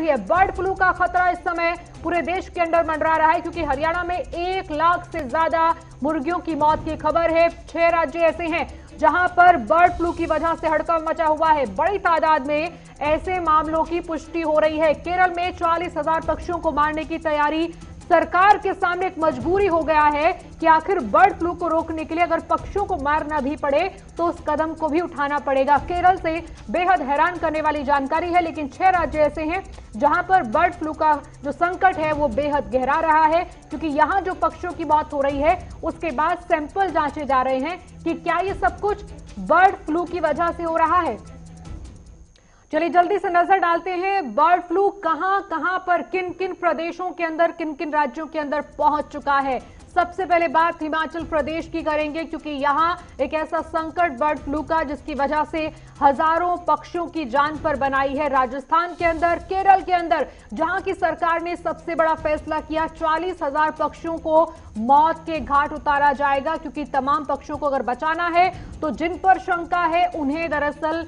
है। Bird flu का खतरा इस समय पूरे देश के अंदर मंडरा रहा है, क्योंकि हरियाणा में 1 लाख से ज्यादा मुर्गियों की मौत की खबर है। 6 राज्य ऐसे हैं जहां पर बर्ड फ्लू की वजह से हड़कंप मचा हुआ है। बड़ी तादाद में ऐसे मामलों की पुष्टि हो रही है। केरल में 40,000 पक्षियों को मारने की तैयारी। सरकार के सामने एक मजबूरी हो गया है कि आखिर बर्ड फ्लू को रोकने के लिए अगर पक्षियों को मारना भी पड़े तो उस कदम को भी उठाना पड़ेगा। केरल से बेहद हैरान करने वाली जानकारी है, लेकिन 6 राज्य ऐसे हैं जहां पर बर्ड फ्लू का जो संकट है वो बेहद गहरा रहा है, क्योंकि यहां जो पक्षियों की मौत हो रही है उसके बाद सैंपल जांचे जा रहे हैं कि क्या ये सब कुछ बर्ड फ्लू की वजह से हो रहा है। चलिए जल्दी से नजर डालते हैं बर्ड फ्लू कहां कहां पर, किन किन प्रदेशों के अंदर, किन किन राज्यों के अंदर पहुंच चुका है। सबसे पहले बात हिमाचल प्रदेश की करेंगे, क्योंकि यहां एक ऐसा संकट बर्ड फ्लू का जिसकी वजह से हजारों पक्षियों की जान पर बनाई है। राजस्थान के अंदर, केरल के अंदर, जहां की सरकार ने सबसे बड़ा फैसला किया, 40,000 पक्षियों को मौत के घाट उतारा जाएगा, क्योंकि तमाम पक्षियों को अगर बचाना है तो जिन पर शंका है उन्हें दरअसल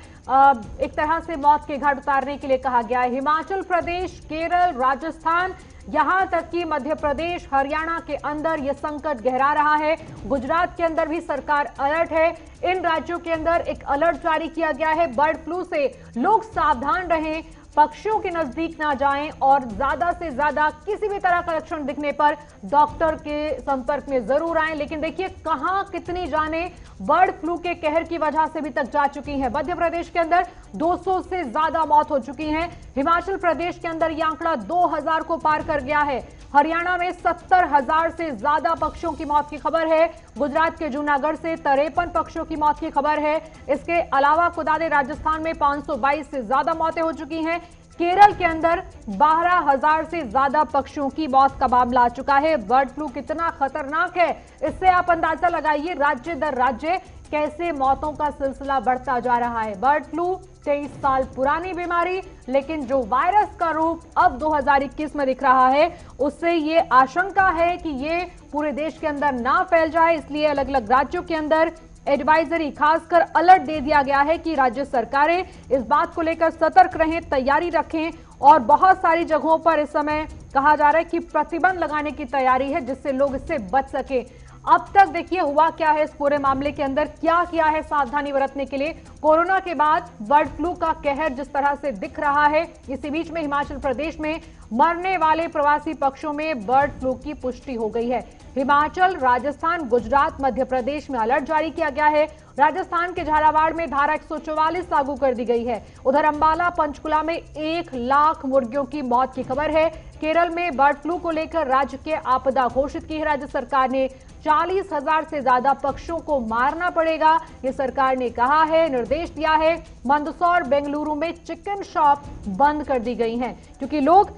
एक तरह से मौत के घाट उतारने के लिए कहा गया है। हिमाचल प्रदेश, केरल, राजस्थान, यहां तक कि मध्य प्रदेश, हरियाणा के अंदर यह संकट गहरा रहा है। गुजरात के अंदर भी सरकार अलर्ट है। इन राज्यों के अंदर एक अलर्ट जारी किया गया है। बर्ड फ्लू से लोग सावधान रहें, पक्षियों के नजदीक ना जाएं और ज्यादा से ज्यादा किसी भी तरह का लक्षण दिखने पर डॉक्टर के संपर्क में जरूर आएं। लेकिन देखिए कहां कितनी जानें बर्ड फ्लू के कहर की वजह से भी तक जा चुकी हैं। मध्य प्रदेश के अंदर 200 से ज्यादा मौत हो चुकी हैं। हिमाचल प्रदेश के अंदर यह आंकड़ा 2000 को पार कर गया है। हरियाणा में 70,000 से ज्यादा पक्षियों की मौत की खबर है। गुजरात के जूनागढ़ से 53 पक्षियों की मौत की खबर है। इसके अलावा खुदा दे राजस्थान में 522 से ज्यादा मौतें हो चुकी हैं। केरल के अंदर 12,000 से ज्यादा पक्षियों की मौत का मामला आ चुका है। बर्ड फ्लू कितना खतरनाक है इससे आप अंदाजा लगाइए, राज्य दर राज्य कैसे मौतों का सिलसिला बढ़ता जा रहा है। बर्ड फ्लू 23 साल पुरानी बीमारी, लेकिन जो वायरस का रूप अब 2021 में दिख रहा है उससे ये आशंका है कि ये पूरे देश के अंदर ना फैल जाए, इसलिए अलग अलग राज्यों के अंदर एडवाइजरी, खासकर अलर्ट दे दिया गया है कि राज्य सरकारें इस बात को लेकर सतर्क रहें, तैयारी रखें। और बहुत सारी जगहों पर इस समय कहा जा रहा है कि प्रतिबंध लगाने की तैयारी है जिससे लोग इससे बच सके। अब तक देखिए हुआ क्या है इस पूरे मामले के अंदर, क्या किया है सावधानी बरतने के लिए। कोरोना के बाद बर्ड फ्लू का कहर जिस तरह से दिख रहा है, इसी बीच में हिमाचल प्रदेश में मरने वाले प्रवासी पक्षियों में बर्ड फ्लू की पुष्टि हो गई है। हिमाचल, राजस्थान, गुजरात, मध्य प्रदेश में अलर्ट जारी किया गया है। राजस्थान के झालावाड़ में धारा 144 लागू कर दी गई है। उधर अंबाला, पंचकुला में 1 लाख मुर्गियों की मौत की खबर है। केरल में बर्ड फ्लू को लेकर राज्य के आपदा घोषित की है राज्य सरकार ने। 40,000 से ज्यादा पक्षियों को मारना पड़ेगा, ये सरकार ने कहा है, निर्देश दिया है। मंदसौर, बेंगलुरु में चिकन शॉप बंद कर दी गई हैं, क्योंकि लोग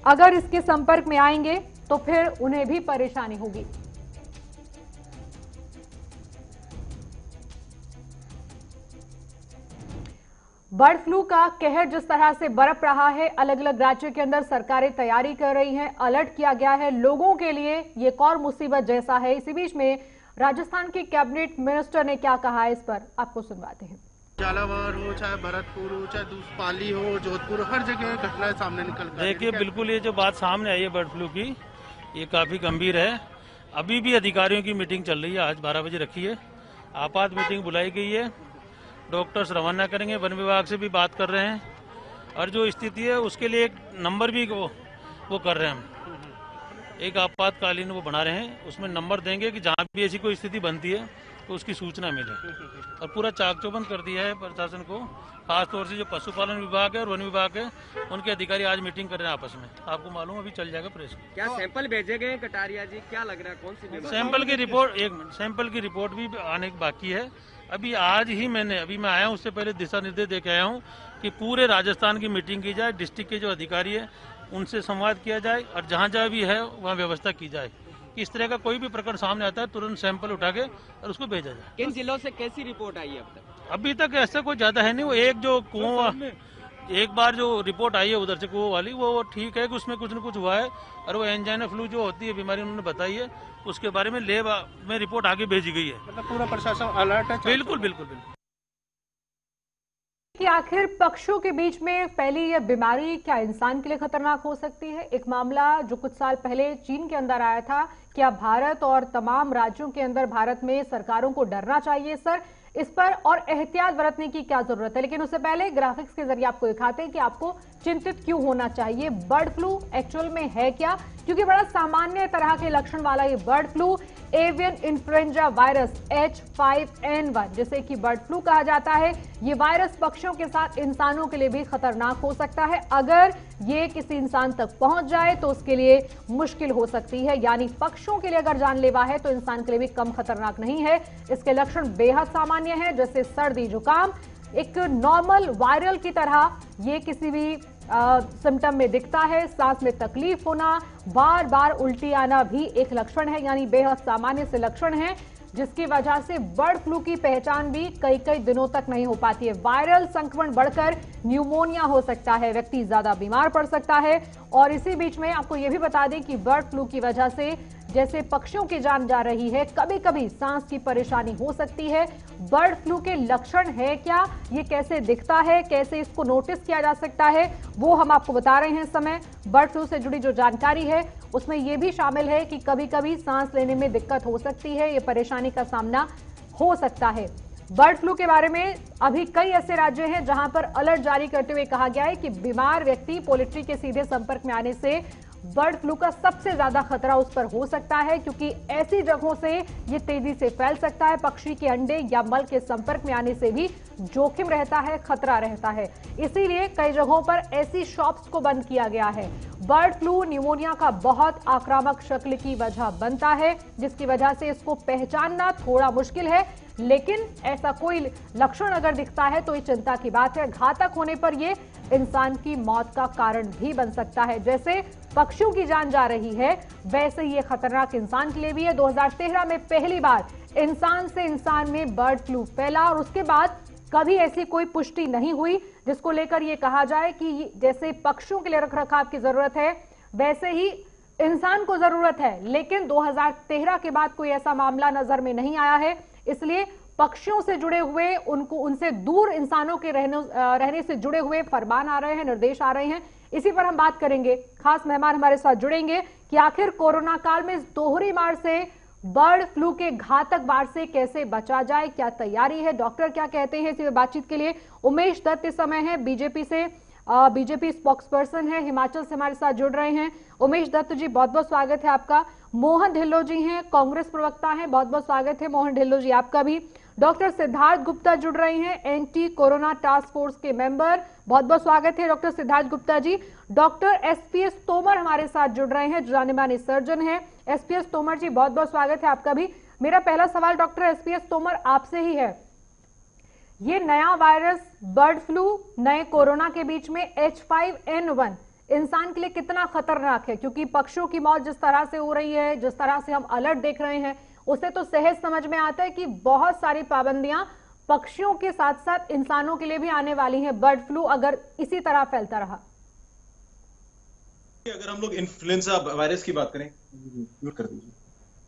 अगर इसके संपर्क में आएंगे तो फिर उन्हें भी परेशानी होगी। बर्ड फ्लू का कहर जिस तरह से बरप रहा है, अलग अलग राज्यों के अंदर सरकारें तैयारी कर रही हैं, अलर्ट किया गया है लोगों के लिए, ये एक और मुसीबत जैसा है। इसी बीच में राजस्थान के कैबिनेट मिनिस्टर ने क्या कहा है इस पर आपको सुनवाते हैं। झालावाड़ हो, चाहे भरतपुर हो, चाहे दूसपाली हो, जोधपुर, हर जगह घटनाएं सामने निकल कर देखिए बिल्कुल ये जो बात सामने आई है बर्ड फ्लू की, ये काफी गंभीर है। अभी भी अधिकारियों की मीटिंग चल रही है, आज 12 बजे रखी है, आपात मीटिंग बुलाई गई है, डॉक्टर्स रवाना करेंगे, वन विभाग से भी बात कर रहे हैं और जो स्थिति है उसके लिए एक नंबर भी वो कर रहे हैं। हम एक आपातकालीन वो बना रहे हैं, उसमें नंबर देंगे कि जहाँ भी ऐसी कोई स्थिति बनती है तो उसकी सूचना मिले। और पूरा चाक चौबंद कर दिया है प्रशासन को, खासतौर से जो पशुपालन विभाग है और वन विभाग है उनके अधिकारी आज मीटिंग कर रहे हैं आपस में। आपको मालूम अभी चल जाएगा प्रेस को। क्या सैंपल भेजे गए कटारिया जी, क्या लग रहा है कौन सी बीमारी? सैंपल की रिपोर्ट भी आने की बाकी है। अभी आज ही मैं आया हूँ, उससे पहले दिशा निर्देश दे के आया हूँ कि पूरे राजस्थान की मीटिंग की जाए, डिस्ट्रिक्ट के जो अधिकारी है उनसे संवाद किया जाए और जहाँ जहाँ भी है वहाँ व्यवस्था की जाए कि इस तरह का कोई भी प्रकरण सामने आता है तुरंत सैंपल उठा के और उसको भेजा जाए। किन जिलों से कैसी रिपोर्ट आई है अब तक? अभी तक ऐसा कोई ज्यादा है नहीं, वो एक जो कुआं, एक बार जो रिपोर्ट आई है उधर से कुआं वाली, वो ठीक है कि उसमें कुछ न कुछ हुआ है और वो एंजाइना फ्लू जो होती है बीमारी उन्होंने बताई है, उसके बारे में लैब में रिपोर्ट आगे भेजी गई है। मतलब पूरा प्रशासन अलर्ट है। बिल्कुल बिल्कुल बिल्कुल। कि आखिर पक्षियों के बीच में फैली यह बीमारी क्या इंसान के लिए खतरनाक हो सकती है? एक मामला जो कुछ साल पहले चीन के अंदर आया था, क्या भारत और तमाम राज्यों के अंदर भारत में सरकारों को डरना चाहिए सर? इस पर और एहतियात बरतने की क्या जरूरत है? लेकिन उससे पहले ग्राफिक्स के जरिए आपको दिखाते हैं कि आपको चिंतित क्यों होना चाहिए। बर्ड फ्लू एक्चुअल में है क्या? क्योंकि बड़ा सामान्य तरह के लक्षण वाला ये bird flu avian influenza virus H5N1 जिसे कि बर्ड फ्लू कहा जाता है, ये वायरस पक्षियों के साथ इंसानों के लिए भी खतरनाक हो सकता है। अगर ये किसी इंसान तक पहुंच जाए तो उसके लिए मुश्किल हो सकती है, यानी पक्षियों के लिए अगर जानलेवा है तो इंसान के लिए भी कम खतरनाक नहीं है। इसके लक्षण बेहद सामान्य हैं, जैसे सर्दी जुकाम, एक नॉर्मल वायरल की तरह ये किसी भी सिम्टम में दिखता है। सांस में तकलीफ होना, बार बार उल्टी आना भी एक लक्षण है, यानी बेहद सामान्य से लक्षण है, जिसकी वजह से बर्ड फ्लू की पहचान भी कई कई दिनों तक नहीं हो पाती है। वायरल संक्रमण बढ़कर न्यूमोनिया हो सकता है, व्यक्ति ज्यादा बीमार पड़ सकता है। और इसी बीच में आपको यह भी बता दें कि बर्ड फ्लू की वजह से जैसे पक्षियों की जान जा रही है, कभी कभी सांस की परेशानी हो सकती है। बर्ड फ्लू के लक्षण है क्या, ये कैसे दिखता है, कैसे इसको नोटिस किया जा सकता है, वो हम आपको बता रहे हैं इस समय। बर्ड फ्लू से जुड़ी जो जानकारी है उसमें यह भी शामिल है कि कभी कभी सांस लेने में दिक्कत हो सकती है, ये परेशानी का सामना हो सकता है। बर्ड फ्लू के बारे में अभी कई ऐसे राज्य हैं जहां पर अलर्ट जारी करते हुए कहा गया है कि बीमार व्यक्ति पोल्ट्री के सीधे संपर्क में आने से बर्ड फ्लू का सबसे ज्यादा खतरा उस पर हो सकता है, क्योंकि ऐसी जगहों से ये तेजी से फैल सकता है। पक्षी के अंडे या मल के संपर्क में आने से भी जोखिम रहता है, खतरा रहता है। इसीलिए कई जगहों पर ऐसी शॉप्स को बंद किया गया है। बर्ड फ्लू न्यूमोनिया का बहुत आक्रामक शक्ल की वजह बनता है, जिसकी वजह से इसको पहचानना थोड़ा मुश्किल है। लेकिन ऐसा कोई लक्षण अगर दिखता है तो ये चिंता की बात है। घातक होने पर यह इंसान की मौत का कारण भी बन सकता है। जैसे पक्षियों की जान जा रही है, वैसे ही ये खतरनाक इंसान के लिए भी है। 2013 में पहली बार इंसान से इंसान में बर्ड फ्लू फैला और उसके बाद कभी ऐसी कोई पुष्टि नहीं हुई जिसको लेकर यह कहा जाए कि जैसे पक्षियों के लिए रखरखाव की जरूरत है वैसे ही इंसान को जरूरत है। लेकिन 2013 के बाद कोई ऐसा मामला नजर में नहीं आया है, इसलिए पक्षियों से जुड़े हुए उनसे दूर इंसानों के रहने से जुड़े हुए फरमान आ रहे हैं, निर्देश आ रहे हैं। इसी पर हम बात करेंगे। खास मेहमान हमारे साथ जुड़ेंगे कि आखिर कोरोना काल में इस दोहरी मार से, बर्ड फ्लू के घातक वार से कैसे बचा जाए, क्या तैयारी है, डॉक्टर क्या कहते हैं। इसी बातचीत के लिए उमेश दत्त इस समय है, बीजेपी स्पोक्सपर्सन है, हिमाचल से हमारे साथ जुड़ रहे हैं। उमेश दत्त जी, बहुत बहुत स्वागत है आपका। मोहन ढिल्लो जी हैं, कांग्रेस प्रवक्ता हैं, बहुत बहुत स्वागत है मोहन ढिल्लो जी आपका भी। डॉक्टर सिद्धार्थ गुप्ता जुड़ रहे हैं, एंटी कोरोना टास्क फोर्स के मेंबर, बहुत बहुत स्वागत है doctor Siddharth Gupta ji. Doctor SPS Tomar हमारे साथ जुड़ रहे हैं, जाने माने सर्जन हैं। एसपीएस तोमर जी, बहुत बहुत स्वागत है आपका भी। मेरा पहला सवाल डॉक्टर एसपीएस तोमर आपसे ही है, ये नया वायरस बर्ड फ्लू नए कोरोना के बीच में H5N1 इंसान के लिए कितना खतरनाक है? क्योंकि पक्षियों की मौत जिस तरह से हो रही है, जिस तरह से हम अलर्ट देख रहे हैं, उससे तो सहज समझ में आता है कि बहुत सारी पाबंदियां पक्षियों के साथ साथ इंसानों के लिए भी आने वाली हैं, बर्ड फ्लू अगर इसी तरह फैलता रहा। अगर हम लोग इन्फ्लुएंजा वायरस की बात करें, म्यूट कर दीजिए।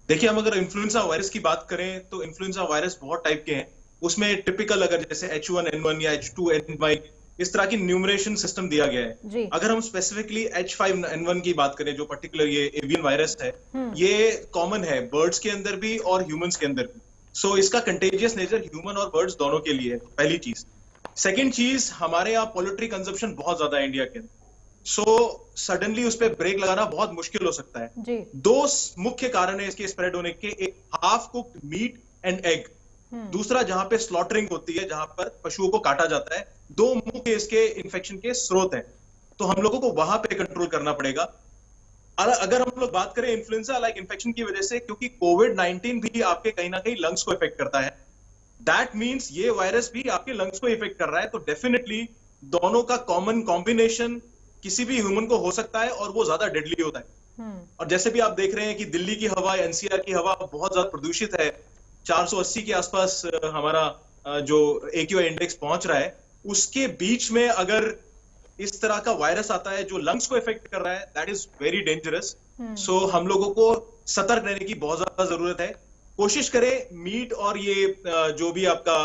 देखिए, हम अगर इन्फ्लुएंजा वायरस की बात करें तो इन्फ्लुएंजा वायरस बहुत टाइप के हैं। उसमें टिपिकल अगर जैसे H1N1 या H2N1 इस तरह की न्यूमरेशन सिस्टम दिया गया है। अगर हम स्पेसिफिकली H5N1 की बात करें, जो पर्टिकुलर ये एवियन वायरस है, ये कॉमन है बर्ड्स के अंदर भी और ह्यूमंस के अंदर भी। सो इसका कंटेजियस नेचर ह्यूमन और बर्ड्स दोनों के लिए है, पहली चीज। सेकेंड चीज, हमारे यहाँ पोल्ट्री कंजप्शन बहुत ज्यादा है इंडिया के अंदर, सो सडनली उस पर ब्रेक लगाना बहुत मुश्किल हो सकता है। दो मुख्य कारण है इसके स्प्रेड होने के, एक half cooked meet and egg, दूसरा जहां पे स्लॉटरिंग होती है, जहां पर पशुओं को काटा जाता है। दो मुख्य इसके इन्फेक्शन के स्रोत हैं, तो हम लोगों को वहां पे कंट्रोल करना पड़ेगा। अगर हम लोग बात करें इन्फ्लुएंजा लाइक इन्फेक्शन की वजह से, क्योंकि कोविड-19 भी आपके कहीं ना कहीं लंग्स को इफेक्ट करता है, दैट मीन्स ये वायरस भी आपके लंग्स को इफेक्ट कर रहा है। तो डेफिनेटली दोनों का कॉमन कॉम्बिनेशन किसी भी ह्यूमन को हो सकता है और वो ज्यादा डेडली होता है। और जैसे भी आप देख रहे हैं कि दिल्ली की हवा, एनसीआर की हवा बहुत ज्यादा प्रदूषित है, 480 के आसपास हमारा जो AQI इंडेक्स पहुंच रहा है, उसके बीच में अगर इस तरह का वायरस आता है जो लंग्स को इफेक्ट कर रहा है, दैट इज वेरी डेंजरस। सो हम लोगों को सतर्क रहने की बहुत ज्यादा जरूरत है। कोशिश करें मीट और ये जो भी आपका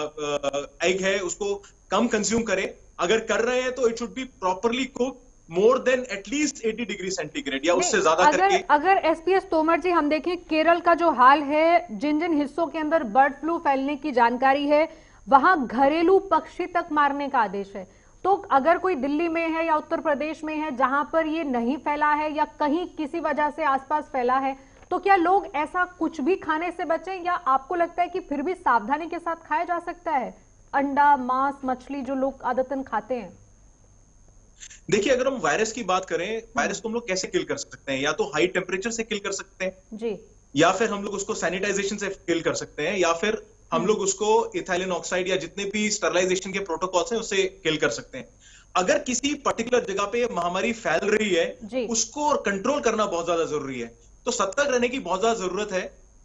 एग है उसको कम कंज्यूम करें, अगर कर रहे हैं तो it should be properly cook more than at least 80 degree centigrade या उससे ज्यादा करके। अगर एसपीएस तोमर जी हम देखें केरल का जो हाल है, जिन जिन हिस्सों के अंदर बर्ड फ्लू फैलने की जानकारी है वहां घरेलू पक्षी तक मारने का आदेश है, तो अगर कोई दिल्ली में है या उत्तर प्रदेश में है जहां पर ये नहीं फैला है या कहीं किसी वजह से आसपास फैला है, तो क्या लोग ऐसा कुछ भी खाने से बचें, या आपको लगता है कि फिर भी सावधानी के साथ खाया जा सकता है अंडा, मांस, मछली जो लोग आदतन खाते हैं? देखिए, अगर हम वायरस की बात करें, वायरस को हम लोग कैसे किल कर सकते हैं? या तो हाई टेम्परेचर से किल कर सकते हैं जी, या फिर हम लोग उसको सैनिटाइजेशन से किल कर सकते हैं, या फिर हम लोग उसको इथाइलिन ऑक्साइड या जितने भी स्टरलाइजेशन के प्रोटोकॉल्स हैं उससे किल कर सकते हैं। अगर किसी पर्टिकुलर जगह पे महामारी फैल रही है उसको कंट्रोल करना बहुत ज्यादा जरूरी है, तो सतर्क रहने की बहुत ज्यादा जरूरत है।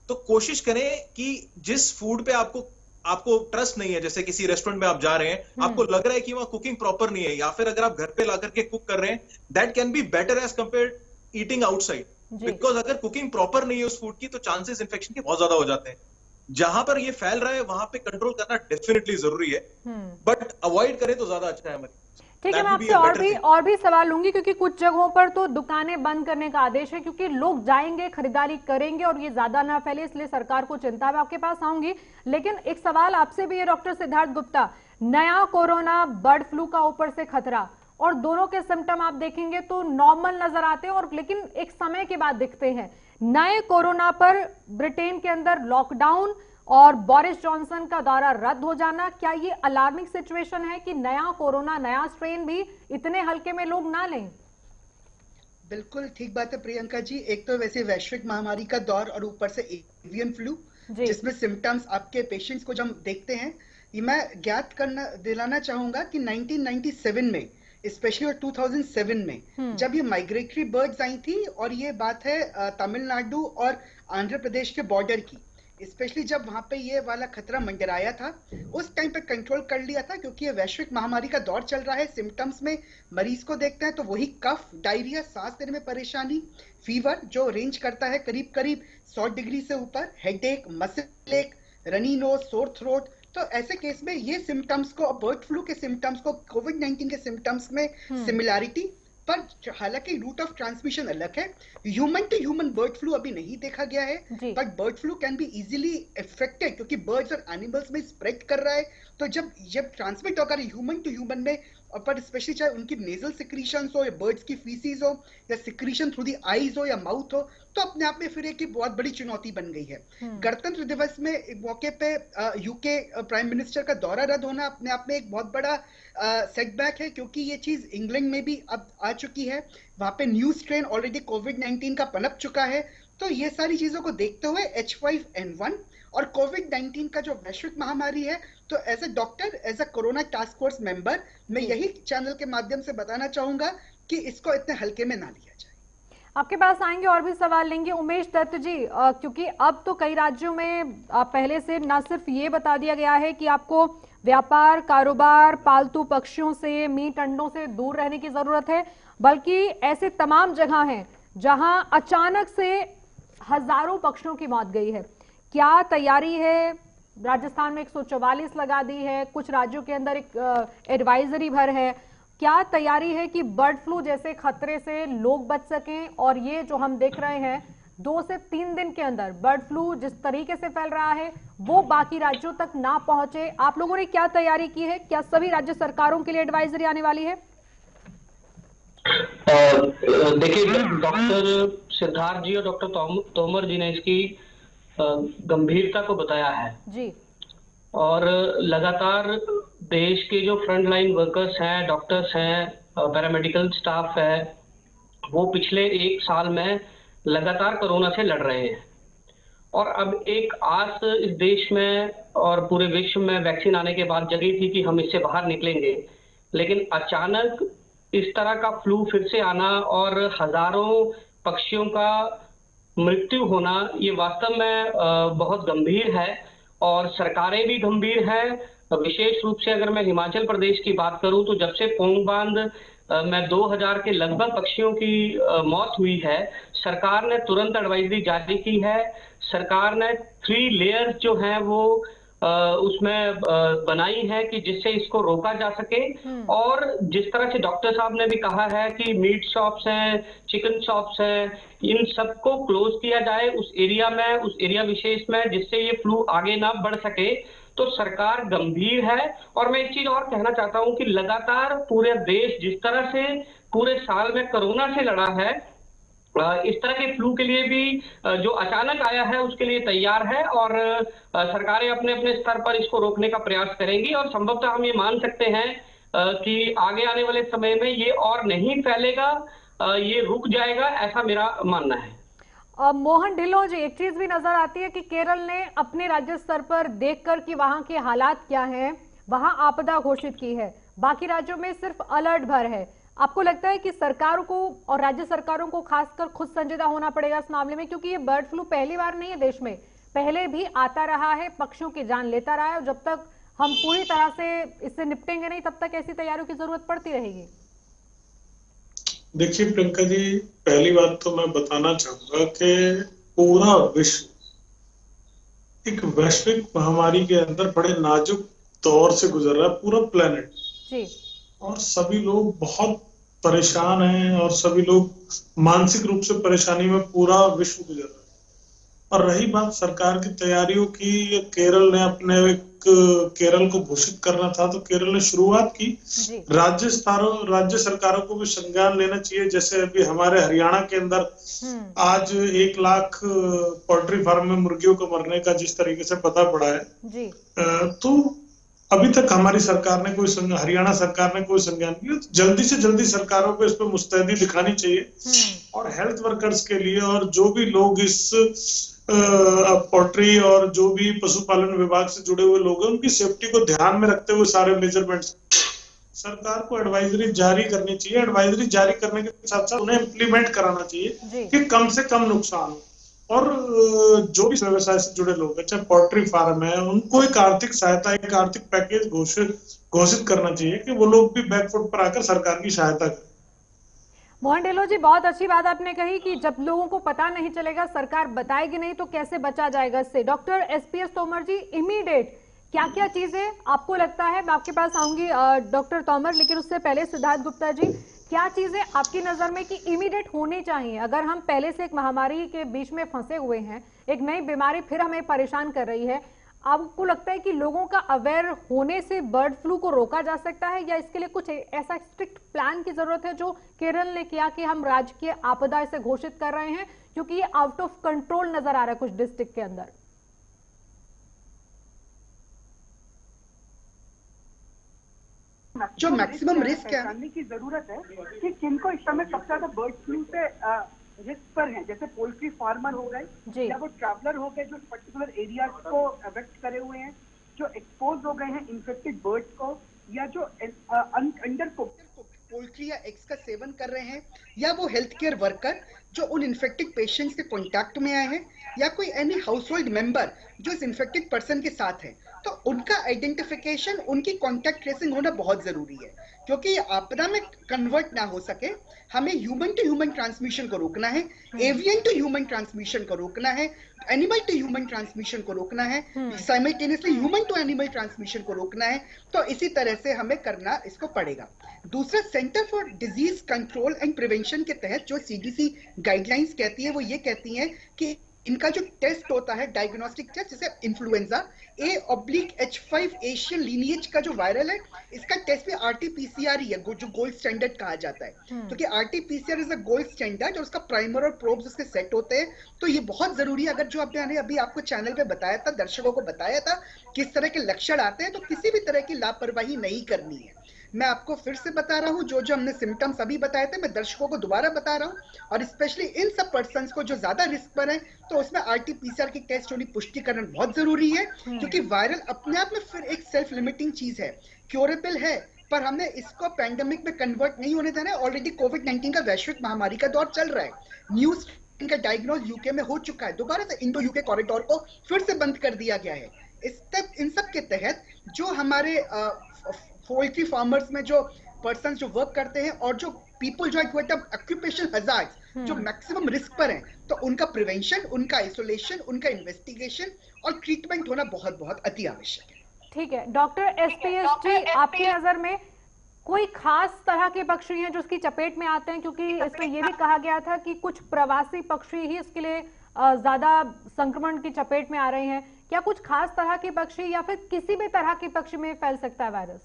तो कोशिश करें कि जिस फूड पे आपको ट्रस्ट नहीं है, जैसे किसी रेस्टोरेंट में आप जा रहे हैं, आपको लग रहा है कि वहां कुकिंग प्रॉपर नहीं है, या फिर अगर आप घर पे ला करके कुक कर रहे हैं, that can be better as compared eating outside, because अगर कुकिंग प्रॉपर नहीं है उस फूड की तो चांसेस इन्फेक्शन के बहुत ज्यादा हो जाते हैं। जहां पर ये फैल रहा है वहां पे कंट्रोल करना डेफिनेटली जरूरी है, बट अवॉइड करें तो ज्यादा अच्छा है हमारे। ठीक है, मैं आपसे और भी सवाल लूंगी, क्योंकि कुछ जगहों पर तो दुकानें बंद करने का आदेश है, क्योंकि लोग जाएंगे, खरीदारी करेंगे और ये ज्यादा ना फैले, इसलिए सरकार को चिंता। मैं आपके पास आऊंगी, लेकिन एक सवाल आपसे भी है डॉक्टर सिद्धार्थ गुप्ता। नया कोरोना, बर्ड फ्लू का ऊपर से खतरा, और दोनों के सिम्टम आप देखेंगे तो नॉर्मल नजर आते हैं, और लेकिन एक समय के बाद दिखते हैं। नए कोरोना पर ब्रिटेन के अंदर लॉकडाउन और बोरिस जॉनसन का दौरा रद्द हो जाना, क्या ये अलार्मिंग सिचुएशन है कि नया कोरोना, नया स्ट्रेन भी इतने हल्के में लोग ना लें? बिल्कुल ठीक बात है प्रियंका जी। एक तो वैसे वैश्विक महामारी का दौर और ऊपर से एवियन फ्लू, जिसमें सिम्टम्स आपके पेशेंट्स को जब देखते हैं, ये मैं ज्ञात करना दिलाना चाहूंगा कि 1997 में स्पेशली और 2007 में जब ये माइग्रेटरी बर्ड्स आई थी, और ये बात है तमिलनाडु और आंध्र प्रदेश के बॉर्डर की, स्पेशली जब वहां पे ये वाला खतरा मंडराया था, उस टाइम पे कंट्रोल कर लिया था, क्योंकि ये वैश्विक महामारी का दौर चल रहा है। सिम्टम्स में मरीज को देखते हैं तो वही कफ, डायरिया, सांस लेने में परेशानी, फीवर जो रेंज करता है करीब करीब 100 डिग्री से ऊपर, हेडेक, मसल एक, रनी नोज, सोर थ्रोट। तो ऐसे केस में ये सिम्टम्स को, बर्ड फ्लू के सिम्टम्स को कोविड-19 के सिम्टम्स में सिमिलैरिटी, पर हालांकि रूट ऑफ ट्रांसमिशन अलग है। Human to human bird flu अभी नहीं देखा गया है, but bird flu can be easily effected, क्योंकि बर्ड्स और एनिमल्स में स्प्रेड कर रहा है। तो जब ट्रांसमिट होकर ह्यूमन टू ह्यूमन में, पर स्पेशली चाहे उनकी नेजल सिक्रीशंस हो या बर्ड्स की फीसीज हो या सिक्रीशन थ्रू दी आईज हो या माउथ हो, तो अपने आप में फिर एक बहुत बड़ी चुनौती बन गई है। गणतंत्र दिवस में मौके पे यूके प्राइम मिनिस्टर का दौरा रद्द होना अपने आप में एक बहुत बड़ा सेटबैक है, क्योंकि ये चीज इंग्लैंड में भी अब आ चुकी है, वहां पे न्यू स्ट्रेन ऑलरेडी कोविड-19 का पनप चुका है। तो ये सारी चीजों को देखते हुए H5N1 और कोविड-19 का जो वैश्विक महामारी है, तो as a doctor, as a corona task force member, मैं यही चैनल के माध्यम से बताना चाहूंगा कि इसको इतने हल्के में ना लिया जाए। आपके पास आएंगे और भी सवाल लेंगे। उमेश दत्त जी, क्योंकि अब तो कई राज्यों में पहले से न सिर्फ ये बता दिया गया है कि आपको व्यापार, कारोबार, पालतू पक्षियों से, मीट, अंडों से दूर रहने की जरूरत है, बल्कि ऐसे तमाम जगह हैं जहां अचानक से हजारों पक्षियों की मौत गई है। क्या तैयारी है? राजस्थान में 144 लगा दी है, कुछ राज्यों के अंदर एक एडवाइजरी भर है। क्या तैयारी है कि बर्ड फ्लू जैसे खतरे से लोग बच सकें, और ये जो हम देख रहे हैं 2 से 3 दिन के अंदर बर्ड फ्लू जिस तरीके से फैल रहा है वो बाकी राज्यों तक ना पहुंचे? आप लोगों ने क्या तैयारी की है? क्या सभी राज्य सरकारों के लिए एडवाइजरी आने वाली है? देखिए, डॉक्टर सिद्धार्थ जी और डॉक्टर तोमर जी ने इसकी गंभीरता को बताया है जी, और लगातार देश के जो फ्रंट लाइन वर्कर्स हैं, डॉक्टर्स हैं, पैरामेडिकल स्टाफ है, वो पिछले 1 साल में लगातार कोरोना से लड़ रहे हैं। और अब एक आस इस देश में और पूरे विश्व में वैक्सीन आने के बाद जगी थी कि हम इससे बाहर निकलेंगे, लेकिन अचानक इस तरह का फ्लू फिर से आना और हजारों पक्षियों का मृत्यु होना, ये वास्तव में बहुत गंभीर है, और सरकारें भी गंभीर हैं। विशेष रूप से अगर मैं हिमाचल प्रदेश की बात करूं तो जब से पोंग बांध में 2000 के लगभग पक्षियों की मौत हुई है, सरकार ने तुरंत एडवाइजरी जारी की है। सरकार ने 3 लेयर्स जो हैं वो उसमें बनाई है कि जिससे इसको रोका जा सके। और जिस तरह से डॉक्टर साहब ने भी कहा है कि मीट शॉप्स हैं, चिकन शॉप्स हैं, इन सबको क्लोज किया जाए उस एरिया में, उस एरिया विशेष में, जिससे ये फ्लू आगे ना बढ़ सके। तो सरकार गंभीर है। और मैं एक चीज और कहना चाहता हूं कि लगातार पूरे देश जिस तरह से पूरे साल में कोरोना से लड़ा है, इस तरह के फ्लू के लिए भी जो अचानक आया है उसके लिए तैयार है। और सरकारें अपने अपने स्तर पर इसको रोकने का प्रयास करेंगी। और संभवतः हम ये मान सकते हैं कि आगे आने वाले समय में ये और नहीं फैलेगा, ये रुक जाएगा, ऐसा मेरा मानना है। मोहन ढिल्लों जी, एक चीज भी नजर आती है कि केरल ने अपने राज्य स्तर पर देखकर कि वहां के हालात क्या हैं, वहां आपदा घोषित की है। बाकी राज्यों में सिर्फ अलर्ट भर है। आपको लगता है कि सरकार को और राज्य सरकारों को खासकर खुद संजीदा होना पड़ेगा इस मामले में, क्योंकि ये बर्ड फ्लू पहली बार नहीं है देश में, पहले भी आता रहा है, पक्षियों की जान लेता रहा है। और जब तक हम पूरी तरह से इससे निपटेंगे नहीं, तब तक ऐसी तैयारियों की जरूरत पड़ती रहेगी। देखिए प्रियंका जी, पहली बात तो मैं बताना चाहूंगा कि पूरा विश्व एक वैश्विक महामारी के अंदर बड़े नाजुक दौर से गुजर रहा है, पूरा प्लेनेट जी। और सभी लोग बहुत परेशान हैं और सभी लोग मानसिक रूप से परेशानी में पूरा विश्व गुजर रहा है। और रही बात सरकार की तैयारियों की, केरल ने केरल को घोषित करना था तो केरल ने शुरुआत की। राज्य सरकारों को भी संज्ञान लेना चाहिए। जैसे अभी हमारे हरियाणा के अंदर आज 1 लाख पोल्ट्री फार्म में मुर्गियों को मरने का जिस तरीके से पता पड़ा है, तो अभी तक हमारी सरकार ने हरियाणा सरकार ने कोई संज्ञान नहीं लिया। जल्दी से जल्दी सरकारों को इस पर मुस्तैदी दिखानी चाहिए। और हेल्थ वर्कर्स के लिए और जो भी लोग इस पोल्ट्री और जो भी पशुपालन विभाग से जुड़े हुए लोग हैं, उनकी सेफ्टी को ध्यान में रखते हुए सारे मेजरमेंट्स सरकार को एडवाइजरी जारी करनी चाहिए। एडवाइजरी जारी करने के साथ साथ उन्हें इम्प्लीमेंट कराना चाहिए कि कम से कम नुकसान हो। और जो भी व्यवसाय से जुड़े लोग हैं, चाहे पोल्ट्री फार्म है, उनको एक आर्थिक सहायता, एक आर्थिक पैकेज घोषित करना चाहिए कि वो लोग भी बैकफुट पर आकर सरकार की सहायता करें। मोहन ढिल्लों जी, बहुत अच्छी बात आपने कही कि जब लोगों को पता नहीं चलेगा, सरकार बताएगी नहीं, तो कैसे बचा जाएगा इससे। डॉक्टर एसपीएस तोमर जी, इमीडिएट क्या क्या चीजें आपको लगता है, मैं आपके पास आऊंगी डॉक्टर तोमर, लेकिन उससे पहले सिद्धार्थ गुप्ता जी, क्या चीजें आपकी नजर में कि इमीडिएट होनी चाहिए? अगर हम पहले से एक महामारी के बीच में फंसे हुए हैं, एक नई बीमारी फिर हमें परेशान कर रही है, आपको लगता है कि लोगों का अवेयर होने से बर्ड फ्लू को रोका जा सकता है, या इसके लिए कुछ ऐसा स्ट्रिक्ट प्लान की जरूरत है जो केरल ने किया कि हम राजकीय आपदा इसे घोषित कर रहे हैं, क्योंकि ये आउट ऑफ कंट्रोल नजर आ रहा है कुछ डिस्ट्रिक्ट के अंदर? जो मैक्सिमम रिस्क है, जानने की जरूरत है कि किनको इस समय सबसे ज्यादा बर्ड फ्लू से रिस्क पर हैं। जैसे पोल्ट्री फार्मर हो गए या वो ट्रैवलर हो गए जो पर्टिकुलर एरिया को अफेक्ट करे हुए हैं, जो एक्सपोज हो गए हैं इन्फेक्टेड बर्ड्स को, या जो अंडर पोल्ट्री या एग्स का सेवन कर रहे हैं, या वो हेल्थ केयर वर्कर जो उन इन्फेक्टेड पेशेंट्स के कांटेक्ट में आए हैं, या कोई एनी हाउस होल्ड मेंबर जो इस इन्फेक्टेड पर्सन के साथ है, तो उनका आइडेंटिफिकेशन, उनकी कांटेक्ट ट्रेसिंग होना बहुत जरूरी है। क्योंकि आपदा में कन्वर्ट ना हो सके, हमें ह्यूमन टू ह्यूमन ट्रांसमिशन को रोकना है, एवियन टू ह्यूमन ट्रांसमिशन को रोकना है, एनिमल टू ह्यूमन ट्रांसमिशन को रोकना है, simultaneously human to animal transmission को रोकना है। तो इसी तरह से हमें करना इसको पड़ेगा। दूसरा, centre for disease control and prevention के तहत जो सीडीसी गाइडलाइंस कहती है, वो ये कहती है कि इनका जो टेस्ट होता है, डायग्नोस्टिक टेस्ट, जैसे इन्फ्लुएंजा A/H5 एशियन लीनिएज का जो वायरल है, इसका टेस्ट भी RT-PCR ही है, जो गोल्ड स्टैंडर्ड कहा जाता है। क्योंकि RT-PCR is a gold standard और उसका प्राइमर और प्रोब्स उसके सेट होते हैं। तो ये बहुत जरूरी है। अगर जो आपने अभी आपको चैनल पे बताया था, दर्शकों को बताया था किस तरह के लक्षण आते हैं, तो किसी भी तरह की लापरवाही नहीं करनी है। मैं आपको फिर से बता रहा हूँ, जो हमने सिम्टम्स अभी बताए थे, मैं दर्शकों को दोबारा बता रहा हूँ। और स्पेशली इन सब पर्सन्स को जो ज्यादा रिस्क पर हैं, तो उसमें RT-PCR की टेस्ट होनी, पुष्टिकरण बहुत जरूरी है। क्योंकि वायरल अपने आप में फिर एक सेल्फ लिमिटिंग चीज है, क्योरेबल है, पर हमें इसको पैंडेमिक में कन्वर्ट नहीं होने देना है। ऑलरेडी कोविड-19 का वैश्विक महामारी का दौर चल रहा है। न्यूज इनका डायग्नोज यूके में हो चुका है, दोबारा से इंडो यूके कॉरिडोर को फिर से बंद कर दिया गया है। इन सब के तहत जो हमारे पोल्ट्री फार्मर्स में जो पर्सन जो वर्क करते हैं और जो पीपल जो ऑक्यूपेशनल हजार्ड्स जो मैक्सिमम रिस्क पर हैं, तो उनका प्रिवेंशन, उनका आइसोलेशन, उनका इन्वेस्टिगेशन और ट्रीटमेंट होना बहुत बहुत अति आवश्यक है। ठीक है डॉक्टर एसपीएस जी, आपकी नजर में कोई खास तरह के पक्षी हैं जो इसकी चपेट में आते हैं, क्योंकि इसमें यह भी कहा गया था कि कुछ प्रवासी पक्षी ही इसके लिए ज्यादा संक्रमण की चपेट में आ रहे हैं। क्या कुछ खास तरह के पक्षी या फिर किसी भी तरह के पक्षी में फैल सकता है वायरस?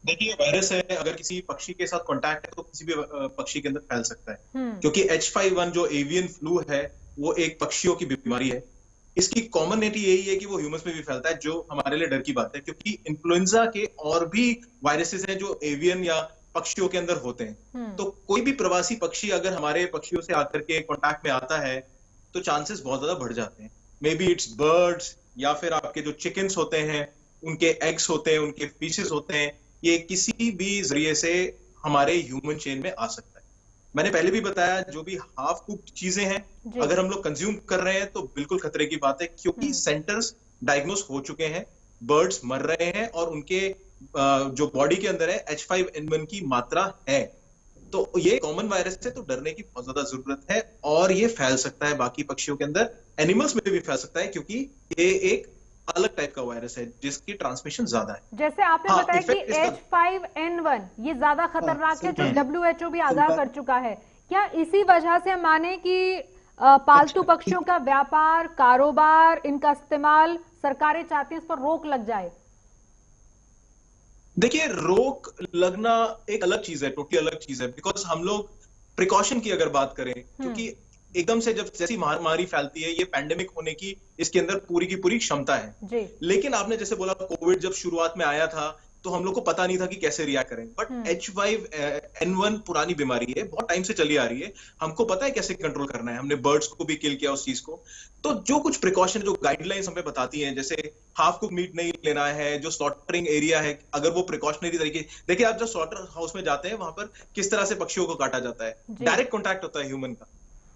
देखिए वायरस है, अगर किसी पक्षी के साथ कांटेक्ट है तो किसी भी पक्षी के अंदर फैल सकता है, क्योंकि H5N1 जो एवियन फ्लू है वो एक पक्षियों की बीमारी है। इसकी कॉमनिटी यही है कि वो ह्यूमंस में भी फैलता है, जो हमारे लिए डर की बात है, क्योंकि इन्फ्लुएंजा के और भी वायरसेस हैं जो एवियन या पक्षियों के अंदर होते हैं। तो कोई भी प्रवासी पक्षी अगर हमारे पक्षियों से आकर के कांटेक्ट में आता है तो चांसेस बहुत ज्यादा बढ़ जाते हैं। मे बी इट्स बर्ड्स या फिर आपके जो चिकन्स होते हैं उनके एग्स होते हैं, उनके पीसेस होते हैं, ये किसी भी जरिए से हमारे ह्यूमन चेन में आ सकता है। मैंने पहले भी बताया जो भी हाफ कुक्ड चीजें हैं अगर हम लोग कंज्यूम कर रहे हैं तो बिल्कुल खतरे की बात है, क्योंकि सेंटर्स डायग्नोस हो चुके हैं, बर्ड्स मर रहे हैं और उनके जो बॉडी के अंदर है H5N1 की मात्रा है। तो ये कॉमन वायरस है, तो डरने की बहुत ज्यादा जरूरत है और ये फैल सकता है बाकी पक्षियों के अंदर, एनिमल्स में भी फैल सकता है, क्योंकि ये एक अलग टाइप का वायरस है जिसकी ट्रांसमिशन ज्यादा है। जैसे आपने बताया कि H5N1 ये ज्यादा खतरनाक है, जो WHO भी आगाह कर चुका है। क्या इसी वजह से हम माने कि पालतू पक्षियों का व्यापार, कारोबार, इनका इस्तेमाल सरकारें चाहती हैं इस पर रोक लग जाए? देखिए रोक लगना एक अलग चीज है, टोटली अलग चीज है, बिकॉज हम लोग प्रिकॉशन की अगर बात करें, क्योंकि एकदम से जब जैसी महामारी फैलती है, ये पैंडेमिक होने की इसके अंदर पूरी की पूरी क्षमता है जी। लेकिन आपने जैसे बोला कोविड जब शुरुआत में आया था तो हम लोग को पता नहीं था कि कैसे रिएक्ट करें, बट H5N1 पुरानी बीमारी है, बहुत टाइम से चली आ रही है, हमको पता है कैसे कंट्रोल करना है, हमने बर्ड्स को भी किल किया उस चीज को। तो जो कुछ प्रिकॉशन, जो गाइडलाइंस हमें बताती हैं, जैसे हाफ कुक मीट नहीं लेना है, जो स्लॉटरिंग एरिया है अगर वो प्रिकॉशनरी तरीके, देखिए आप जब स्लॉटर हाउस में जाते हैं वहां पर किस तरह से पक्षियों को काटा जाता है, डायरेक्ट कॉन्टैक्ट होता है ह्यूमन का,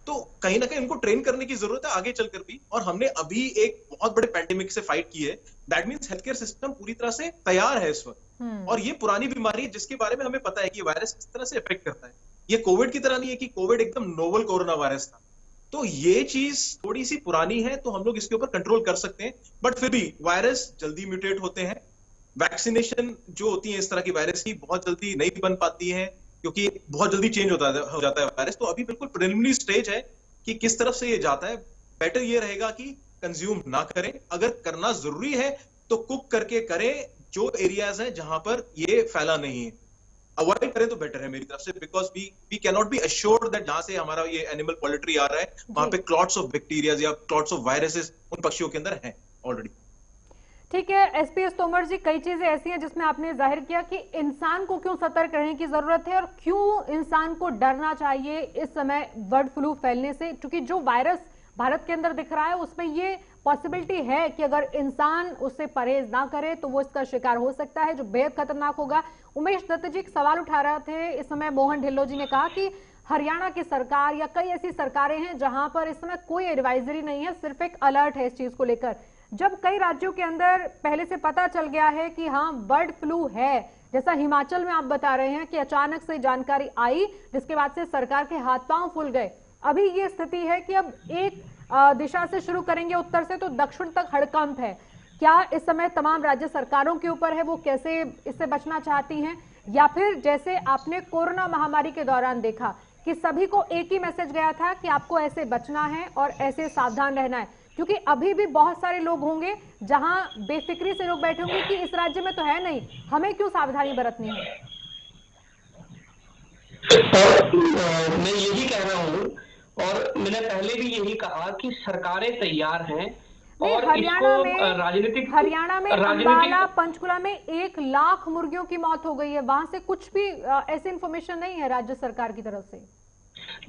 तो कहीं ना कहीं उनको ट्रेन करने की जरूरत है आगे चलकर भी। और हमने अभी एक बहुत बड़े पैंडेमिक से फाइट की है, that means health care system पूरी तरह से तैयार है इस वक्त। और ये पुरानी बीमारी है जिसके बारे में हमें पता है कि वायरस किस तरह से इफेक्ट करता है। ये कोविड की तरह नहीं है कि कोविड एकदम नोवल कोरोना वायरस था, तो ये चीज थोड़ी सी पुरानी है, तो हम लोग इसके ऊपर कंट्रोल कर सकते हैं, बट फिर भी वायरस जल्दी म्यूटेट होते हैं। वैक्सीनेशन जो होती है इस तरह की वायरस की बहुत जल्दी नहीं बन पाती है, क्योंकि बहुत जल्दी चेंज हो जाता है वायरस। तो अभी बिल्कुल प्रिलिमिनरी स्टेज है कि किस तरफ से ये जाता है। बेटर ये रहेगा कि कंज्यूम ना करें, अगर करना जरूरी है तो कुक करके करें, जो एरियाज हैं जहां पर ये फैला नहीं है अवॉइड करें तो बेटर है मेरी तरफ से, because we can not be assured that जहां से हमारा ये एनिमल पोल्ट्री आ रहा है वहां पे क्लॉट्स ऑफ बैक्टीरिया या क्लॉट्स ऑफ वायरसेस उन पक्षियों के अंदर हैं ऑलरेडी। ठीक है एसपीएस तोमर जी, कई चीजें ऐसी हैं जिसमें आपने जाहिर किया कि इंसान को क्यों सतर्क रहने की जरूरत है और क्यों इंसान को डरना चाहिए इस समय बर्ड फ्लू फैलने से, क्योंकि जो वायरस भारत के अंदर दिख रहा है उसमें ये पॉसिबिलिटी है कि अगर इंसान उससे परहेज ना करे तो वो इसका शिकार हो सकता है, जो बेहद खतरनाक होगा। उमेश दत्त जी एक सवाल उठा रहे थे इस समय, मोहन ढिल्लो जी ने कहा कि हरियाणा की सरकार या कई ऐसी सरकारें हैं जहां पर इस समय कोई एडवाइजरी नहीं है, सिर्फ एक अलर्ट है इस चीज को लेकर। जब कई राज्यों के अंदर पहले से पता चल गया है कि हाँ बर्ड फ्लू है, जैसा हिमाचल में आप बता रहे हैं कि अचानक से जानकारी आई जिसके बाद से सरकार के हाथ पांव फूल गए, अभी ये स्थिति है कि अब एक दिशा से शुरू करेंगे उत्तर से तो दक्षिण तक हड़कंप है। क्या इस समय तमाम राज्य सरकारों के ऊपर है वो कैसे इससे बचना चाहती हैं, या फिर जैसे आपने कोरोना महामारी के दौरान देखा कि सभी को एक ही मैसेज गया था कि आपको ऐसे बचना है और ऐसे सावधान रहना है, क्योंकि अभी भी बहुत सारे लोग होंगे जहां बेफिक्री से लोग बैठे होंगे कि इस राज्य में तो है नहीं, हमें क्यों सावधानी बरतनी है। मैं यही कह रहा हूँ और मैंने पहले भी यही कहा कि सरकारें तैयार हैं और हरियाणा में अंबाला पंचकुला में 1 लाख मुर्गियों की मौत हो गई है, वहां से कुछ भी ऐसी इंफॉर्मेशन नहीं है राज्य सरकार की तरफ से।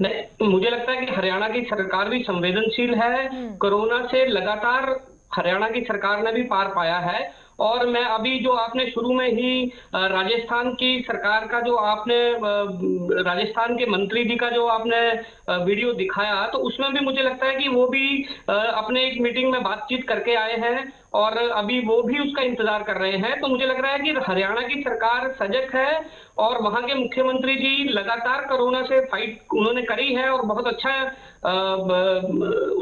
नहीं, मुझे लगता है कि हरियाणा की सरकार भी संवेदनशील है, कोरोना से लगातार हरियाणा की सरकार ने भी पार पाया है और मैं अभी जो आपने शुरू में ही राजस्थान की सरकार का जो आपने राजस्थान के मंत्री जी का जो आपने वीडियो दिखाया, तो उसमें भी मुझे लगता है कि वो भी अपने एक मीटिंग में बातचीत करके आए हैं और अभी वो भी उसका इंतजार कर रहे हैं। तो मुझे लग रहा है कि हरियाणा की सरकार सजग है और वहां के मुख्यमंत्री जी लगातार कोरोना से फाइट उन्होंने करी है और बहुत अच्छा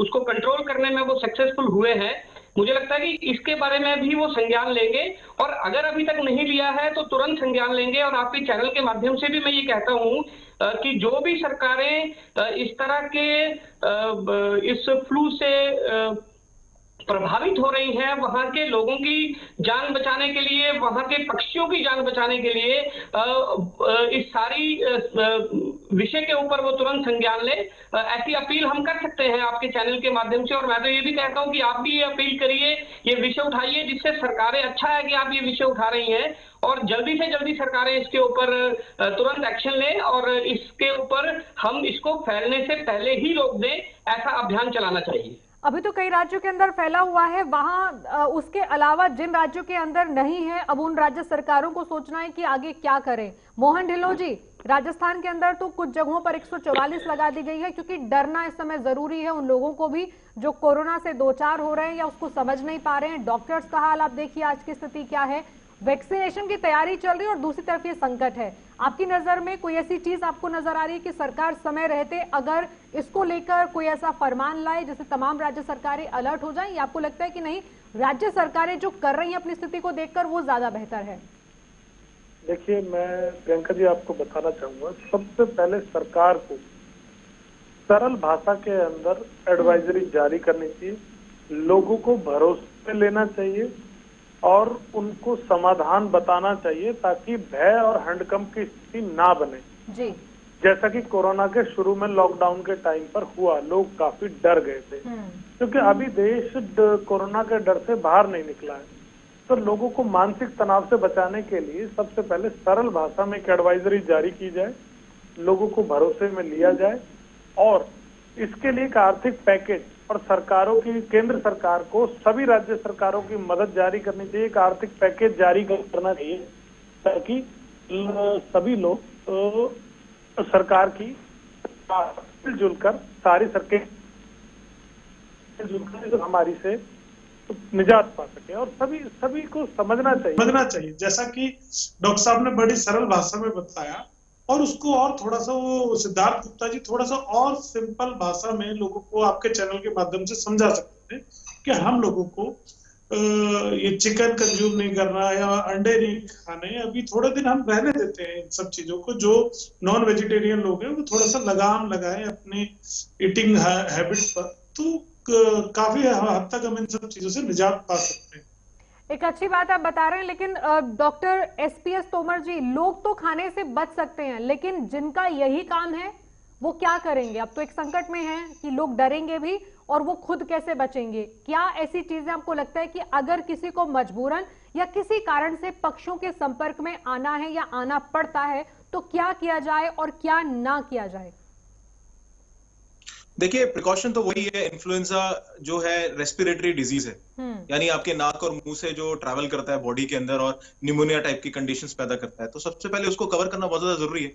उसको कंट्रोल करने में वो सक्सेसफुल हुए हैं। मुझे लगता है कि इसके बारे में भी वो संज्ञान लेंगे और अगर अभी तक नहीं लिया है तो तुरंत संज्ञान लेंगे। और आपके चैनल के माध्यम से भी मैं ये कहता हूं कि जो भी सरकारें इस तरह के इस फ्लू से प्रभावित हो रही हैं, वहां के लोगों की जान बचाने के लिए, वहां के पक्षियों की जान बचाने के लिए इस सारी विषय के ऊपर वो तुरंत संज्ञान ले, ऐसी अपील हम कर सकते हैं आपके चैनल के माध्यम से। और मैं तो ये भी कहता हूं कि आप भी ये अपील करिए, ये विषय उठाइए, जिससे सरकारें, अच्छा है कि आप ये विषय उठा रही हैं और जल्दी से जल्दी सरकारें इसके ऊपर तुरंत एक्शन लें और इसके ऊपर हम इसको फैलने से पहले ही रोक दें, ऐसा अभियान चलाना चाहिए। अभी तो कई राज्यों के अंदर फैला हुआ है, वहां उसके अलावा जिन राज्यों के अंदर नहीं है, अब उन राज्य सरकारों को सोचना है कि आगे क्या करें। मोहन ढिल्लों जी, राजस्थान के अंदर तो कुछ जगहों पर 144 लगा दी गई है, क्योंकि डरना इस समय जरूरी है उन लोगों को भी जो कोरोना से दो चार हो रहे हैं या उसको समझ नहीं पा रहे हैं। डॉक्टर्स का हाल आप देखिए, आज की स्थिति क्या है, वैक्सीनेशन की तैयारी चल रही है और दूसरी तरफ ये संकट है। आपकी नजर में कोई ऐसी चीज आपको नजर आ रही है कि सरकार समय रहते अगर इसको लेकर कोई ऐसा फरमान लाए जिससे तमाम राज्य सरकारें अलर्ट हो जाएं, या आपको लगता है कि नहीं, राज्य सरकारें जो कर रही हैं अपनी स्थिति को देखकर वो ज्यादा बेहतर है? देखिए, मैं प्रियंका जी आपको बताना चाहूंगा, सबसे पहले सरकार को सरल भाषा के अंदर एडवाइजरी जारी करनी चाहिए, लोगों को भरोसे में लेना चाहिए और उनको समाधान बताना चाहिए ताकि भय और हैंडकंप की स्थिति ना बने जी। जैसा कि कोरोना के शुरू में लॉकडाउन के टाइम पर हुआ, लोग काफी डर गए थे क्योंकि अभी देश कोरोना के डर से बाहर नहीं निकला है। तो लोगों को मानसिक तनाव से बचाने के लिए सबसे पहले सरल भाषा में एक एडवाइजरी जारी की जाए, लोगों को भरोसे में लिया जाए और इसके लिए एक आर्थिक पैकेज और सरकारों की, केंद्र सरकार को सभी राज्य सरकारों की मदद जारी करनी चाहिए, एक आर्थिक पैकेज जारी करना चाहिए ताकि सभी लोग सरकार की मिलजुल कर सारी सरकार हमारी से निजात पा सके और सभी को समझना चाहिए। जैसा कि डॉक्टर साहब ने बड़ी सरल भाषा में बताया और उसको और थोड़ा सा, वो सिद्धार्थ गुप्ता जी थोड़ा सा और सिंपल भाषा में लोगों को आपके चैनल के माध्यम से समझा सकते हैं कि हम लोगों को ये चिकन कंज्यूम नहीं करना या अंडे नहीं खाने, अभी थोड़े दिन हम रहने देते हैं इन सब चीजों को। जो नॉन वेजिटेरियन लोग हैं वो थोड़ा सा लगाम लगाए अपने ईटिंग हैबिट पर, तो काफी हद तक हम इन सब चीजों से निजात पा सकते हैं। एक अच्छी बात आप बता रहे हैं, लेकिन डॉक्टर SPS तोमर जी, लोग तो खाने से बच सकते हैं, लेकिन जिनका यही काम है वो क्या करेंगे? अब तो एक संकट में है कि लोग डरेंगे भी और वो खुद कैसे बचेंगे? क्या ऐसी चीजें आपको लगता है कि अगर किसी को मजबूरन या किसी कारण से पक्षियों के संपर्क में आना है या आना पड़ता है तो क्या किया जाए और क्या ना किया जाए? देखिए, प्रिकॉशन तो वही है, इन्फ्लुएंजा जो है रेस्पिरेटरी डिजीज है, यानी आपके नाक और मुंह से जो ट्रैवल करता है बॉडी के अंदर और निमोनिया टाइप की कंडीशंस पैदा करता है। तो सबसे पहले उसको कवर करना बहुत ज्यादा जरूरी है।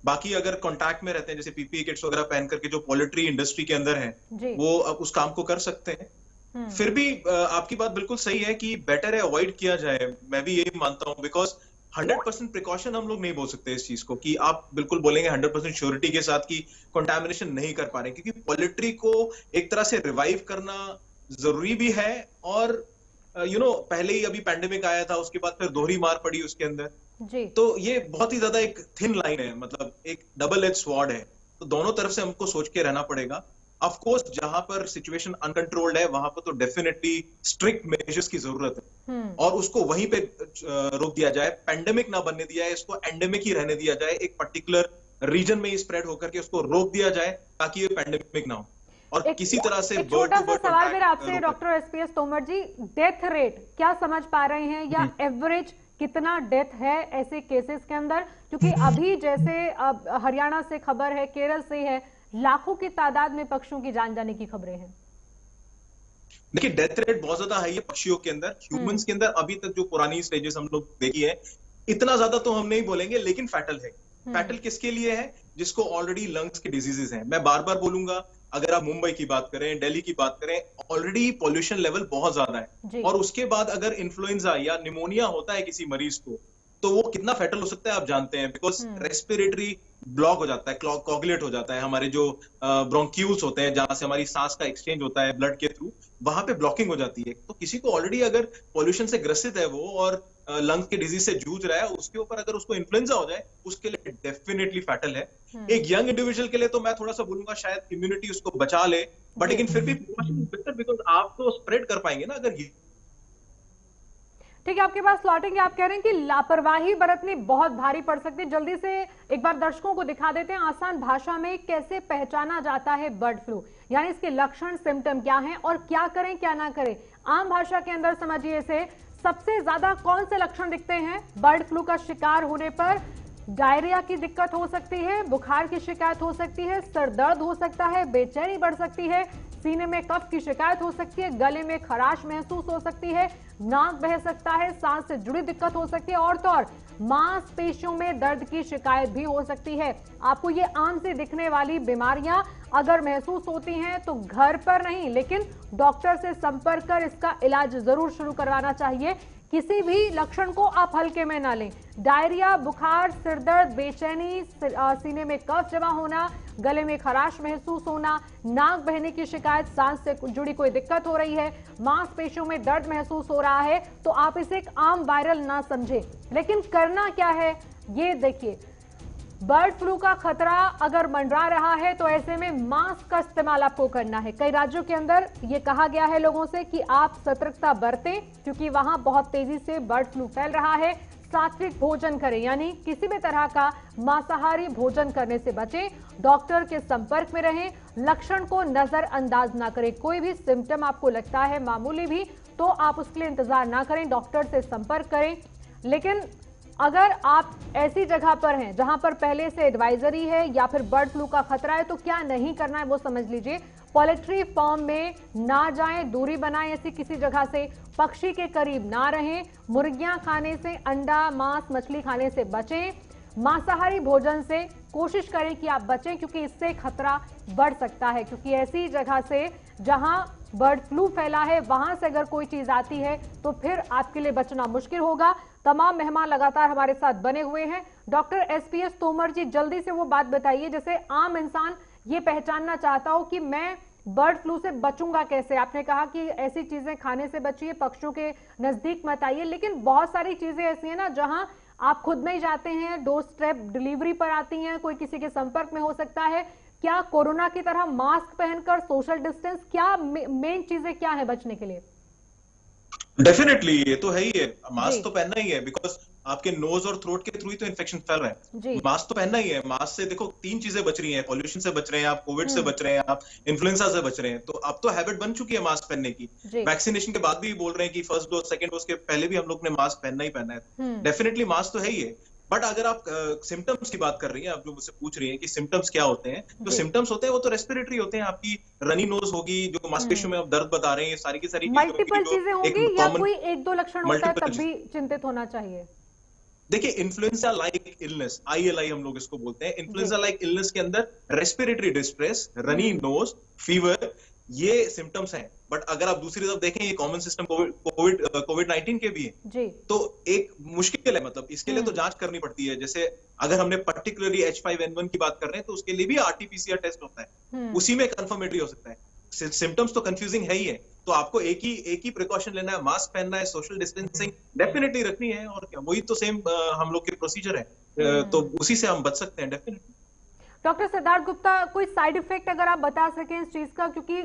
बाकी अगर कांटेक्ट में रहते हैं, जैसे PPE किट्स वगैरह पहन करके जो पोल्ट्री इंडस्ट्री के अंदर है वो अब उस काम को कर सकते हैं। फिर भी आपकी बात बिल्कुल सही है कि बेटर है अवॉइड किया जाए, मैं भी यही मानता हूँ, बिकॉज 100% प्रिकॉशन हम लोग नहीं बोल सकते इस चीज को कि आप बिल्कुल बोलेंगे 100% श्योरिटी के साथ कि कंटामिनेशन नहीं कर पा रहे, क्योंकि पोल्ट्री को एक तरह से रिवाइव करना जरूरी भी है और पहले ही अभी पैंडेमिक आया था, उसके बाद फिर दोहरी मार पड़ी उसके अंदर जी। तो ये बहुत ही ज्यादा एक थिन लाइन है, मतलब एक डबल एज स्वॉर्ड है, तो दोनों तरफ से हमको सोच के रहना पड़ेगा। ऑफ कोर्स जहां पर सिचुएशन अनकंट्रोल्ड है वहां पर तो डेफिनेटली स्ट्रिक्ट मेजर्स की जरूरत है और उसको वहीं पे रोक दिया जाए, पेंडेमिक ना बनने दिया जाए, इसको एंडेमिक ही रहने दिया जाए, एक पर्टिकुलर रीजन में ही स्प्रेड होकर के उसको रोक दिया जाए ताकि ये पेंडेमिक ना हो और किसी तरह से छोटा सा सवाल मेरा आपसे डॉक्टर SPS तोमर जी, डेथ रेट क्या समझ पा रहे हैं या एवरेज कितना डेथ है ऐसे केसेस के अंदर? क्योंकि अभी जैसे हरियाणा से खबर है, केरल से है, लाखों की तादाद में पक्षियों की जान जाने की खबरें हैं। देखिए डेथ रेट बहुत ज्यादा हाई है पक्षियों के अंदर। ह्यूमंस के अंदर अभी तक जो पुरानी स्टेजेस हम लोग देखी है, इतना ज्यादा तो हम नहीं बोलेंगे, लेकिन फैटल है। फैटल किसके लिए है? जिसको ऑलरेडी लंग्स के डिजीजेस हैं। मैं बार बार बोलूंगा, अगर आप मुंबई की बात करें, दिल्ली की बात करें, ऑलरेडी पॉल्यूशन लेवल बहुत ज्यादा है, और उसके बाद अगर इन्फ्लुएंजा या निमोनिया होता है किसी मरीज को, तो वो कितना फैटल हो सकता है आप जानते हैं। बिकॉज रेस्पिरेटरी ब्लॉक हो जाता है, कॉगुलेट हो जाता है, हमारे जो ब्रोंक्यूल्स होते हैं जहां से हमारी सांस का एक्सचेंज होता है ब्लड के थ्रू, वहां पे ब्लॉकिंग हो जाती है। तो किसी को ऑलरेडी अगर पॉल्यूशन से ग्रसित है वो और लंग्स के डिजीज से जूझ रहा है, उसके ऊपर अगर उसको इन्फ्लुएंजा हो जाए, उसके लिए डेफिनेटली फैटल है। एक यंग इंडिविजुअल के लिए तो मैं थोड़ा सा बोलूंगा शायद इम्यूनिटी उसको बचा ले, बट लेकिन फिर भी बिकॉज आप तो स्प्रेड कर पाएंगे ना अगर ये। ठीक है, आपके पास लौटेंगे। आप कह रहे हैं कि लापरवाही बरतनी बहुत भारी पड़ सकती है। जल्दी से एक बार दर्शकों को दिखा देते हैं आसान भाषा में कैसे पहचाना जाता है बर्ड फ्लू, यानी इसके लक्षण, सिम्टम क्या हैं और क्या करें क्या ना करें। आम भाषा के अंदर समझिए इसे। सबसे ज्यादा कौन से लक्षण दिखते हैं बर्ड फ्लू का शिकार होने पर? डायरिया की दिक्कत हो सकती है, बुखार की शिकायत हो सकती है, सर दर्द हो सकता है, बेचैनी बढ़ सकती है, सीने में कफ की शिकायत हो सकती है, गले में खराश महसूस हो सकती है, नाक बह सकता है, सांस से जुड़ी दिक्कत हो सकती है, और तो और मांसपेशियों में दर्द की शिकायत भी हो सकती है। आपको ये आम से दिखने वाली बीमारियां अगर महसूस होती हैं तो घर पर नहीं लेकिन डॉक्टर से संपर्क कर इसका इलाज जरूर शुरू करवाना चाहिए। किसी भी लक्षण को आप हल्के में ना लें। डायरिया, बुखार, सिरदर्द, बेचैनी, सीने में कफ जमा होना, गले में खराश महसूस होना, नाक बहने की शिकायत, सांस से जुड़ी कोई दिक्कत हो रही है, मांसपेशियों में दर्द महसूस हो रहा है, तो आप इसे एक आम वायरल ना समझें। लेकिन करना क्या है ये देखिए। बर्ड फ्लू का खतरा अगर मंडरा रहा है तो ऐसे में मास्क का इस्तेमाल आपको करना है। कई राज्यों के अंदर ये कहा गया है लोगों से कि आप सतर्कता बरतें क्योंकि वहां बहुत तेजी से बर्ड फ्लू फैल रहा है। सात्विक भोजन करें, यानी किसी भी तरह का मांसाहारी भोजन करने से बचें। डॉक्टर के संपर्क में रहें। लक्षण को नजरअंदाज ना करें। कोई भी सिम्टम आपको लगता है मामूली भी तो आप उसके लिए इंतजार ना करें, डॉक्टर से संपर्क करें। लेकिन अगर आप ऐसी जगह पर हैं जहां पर पहले से एडवाइजरी है या फिर बर्ड फ्लू का खतरा है तो क्या नहीं करना है वो समझ लीजिए। पोल्ट्री फार्म में ना जाएं, दूरी बनाएं ऐसी किसी जगह से। पक्षी के करीब ना रहें। मुर्गियां खाने से, अंडा, मांस, मछली खाने से बचें। मांसाहारी भोजन से कोशिश करें कि आप बचें क्योंकि इससे खतरा बढ़ सकता है, क्योंकि ऐसी जगह से जहां बर्ड फ्लू फैला है वहां से अगर कोई चीज आती है तो फिर आपके लिए बचना मुश्किल होगा। तमाम मेहमान लगातार हमारे साथ बने हुए हैं। डॉक्टर एसपीएस तोमर जी, जल्दी से वो बात बताइए जैसे आम इंसान ये पहचानना चाहता हो कि मैं बर्ड फ्लू से बचूंगा कैसे। आपने कहा कि ऐसी चीजें खाने से बचिए, पक्षियों के नजदीक मत आइए, लेकिन बहुत सारी चीजें ऐसी हैं ना जहां आप खुद नहीं जाते हैं, डोर स्टेप डिलीवरी पर आती हैं, कोई किसी के संपर्क में हो सकता है। क्या कोरोना की तरह मास्क पहनकर, सोशल डिस्टेंस, क्या मेन चीजें क्या है बचने के लिए? डेफिनेटली ये तो है ही है, मास्क तो पहनना ही है बिकॉज आपके नोज और थ्रोट के थ्रू ही तो इन्फेक्शन फैल रहा है। मास्क तो पहनना ही है। मास्क से देखो 3 चीजें बच रही हैं, पॉल्यूशन से बच रहे हैं आप, कोविड से बच रहे हैं आप, इन्फ्लुएंजा से बच रहे हैं। तो अब तो हैबिट बन चुकी है मास्क पहनने की। वैक्सीनेशन के बाद भी बोल रहे हैं कि फर्स्ट डोज, सेकंड डोज के पहले भी हम लोग ने मास्क पहनना ही पहनना है। डेफिनेटली मास्क तो है ही है। बट अगर आप सिम्टम्स की बात कर रही हैं, आप जो मुझसे पूछ रही हैं कि सिम्टम्स क्या होते हैं, तो सिम्टम्स होते हैं वो तो रेस्पिरेटरी होते हैं। आपकी रनी नोज होगी, जो मांसपेशियों में आप दर्द बता रहे हैं, सारी की सारी मल्टीपल चीजें होंगी या कोई 1-2 लक्षण होता है तब भी चिंतित होना चाहिए? देखिए, इन्फ्लुएंजा लाइक इलनेस, ILI हम लोग इसको बोलते हैं। इन्फ्लुएंजा लाइक इलनेस के अंदर respiratory distress, runny nose, fever, ये सिम्टम्स हैं। बट अगर आप दूसरी तरफ देखें, ये कॉमन सिस्टम कोविड-19 के भी है, तो एक मुश्किल है। मतलब इसके लिए तो जांच करनी पड़ती है। जैसे अगर हमने पर्टिकुलरली H5N1 की बात कर रहे हैं तो उसके लिए भी RT-PCR टेस्ट होता है, उसी में कंफर्मेटरी हो सकता है। सिम्टम्स तो कंफ्यूजिंग है ही है, तो आपको एक ही प्रिकॉशन लेना है, मास्क पहनना है, सोशल डिस्टेंसिंग डेफिनेटली रखनी है, और क्या, वही तो सेम हम लोग के प्रोसीजर है। तो उसी से हम बच सकते हैं डेफिनेटली। डॉक्टर सिद्धार्थ गुप्ता, कोई साइड इफेक्ट अगर आप बता सकें इस चीज का, क्योंकि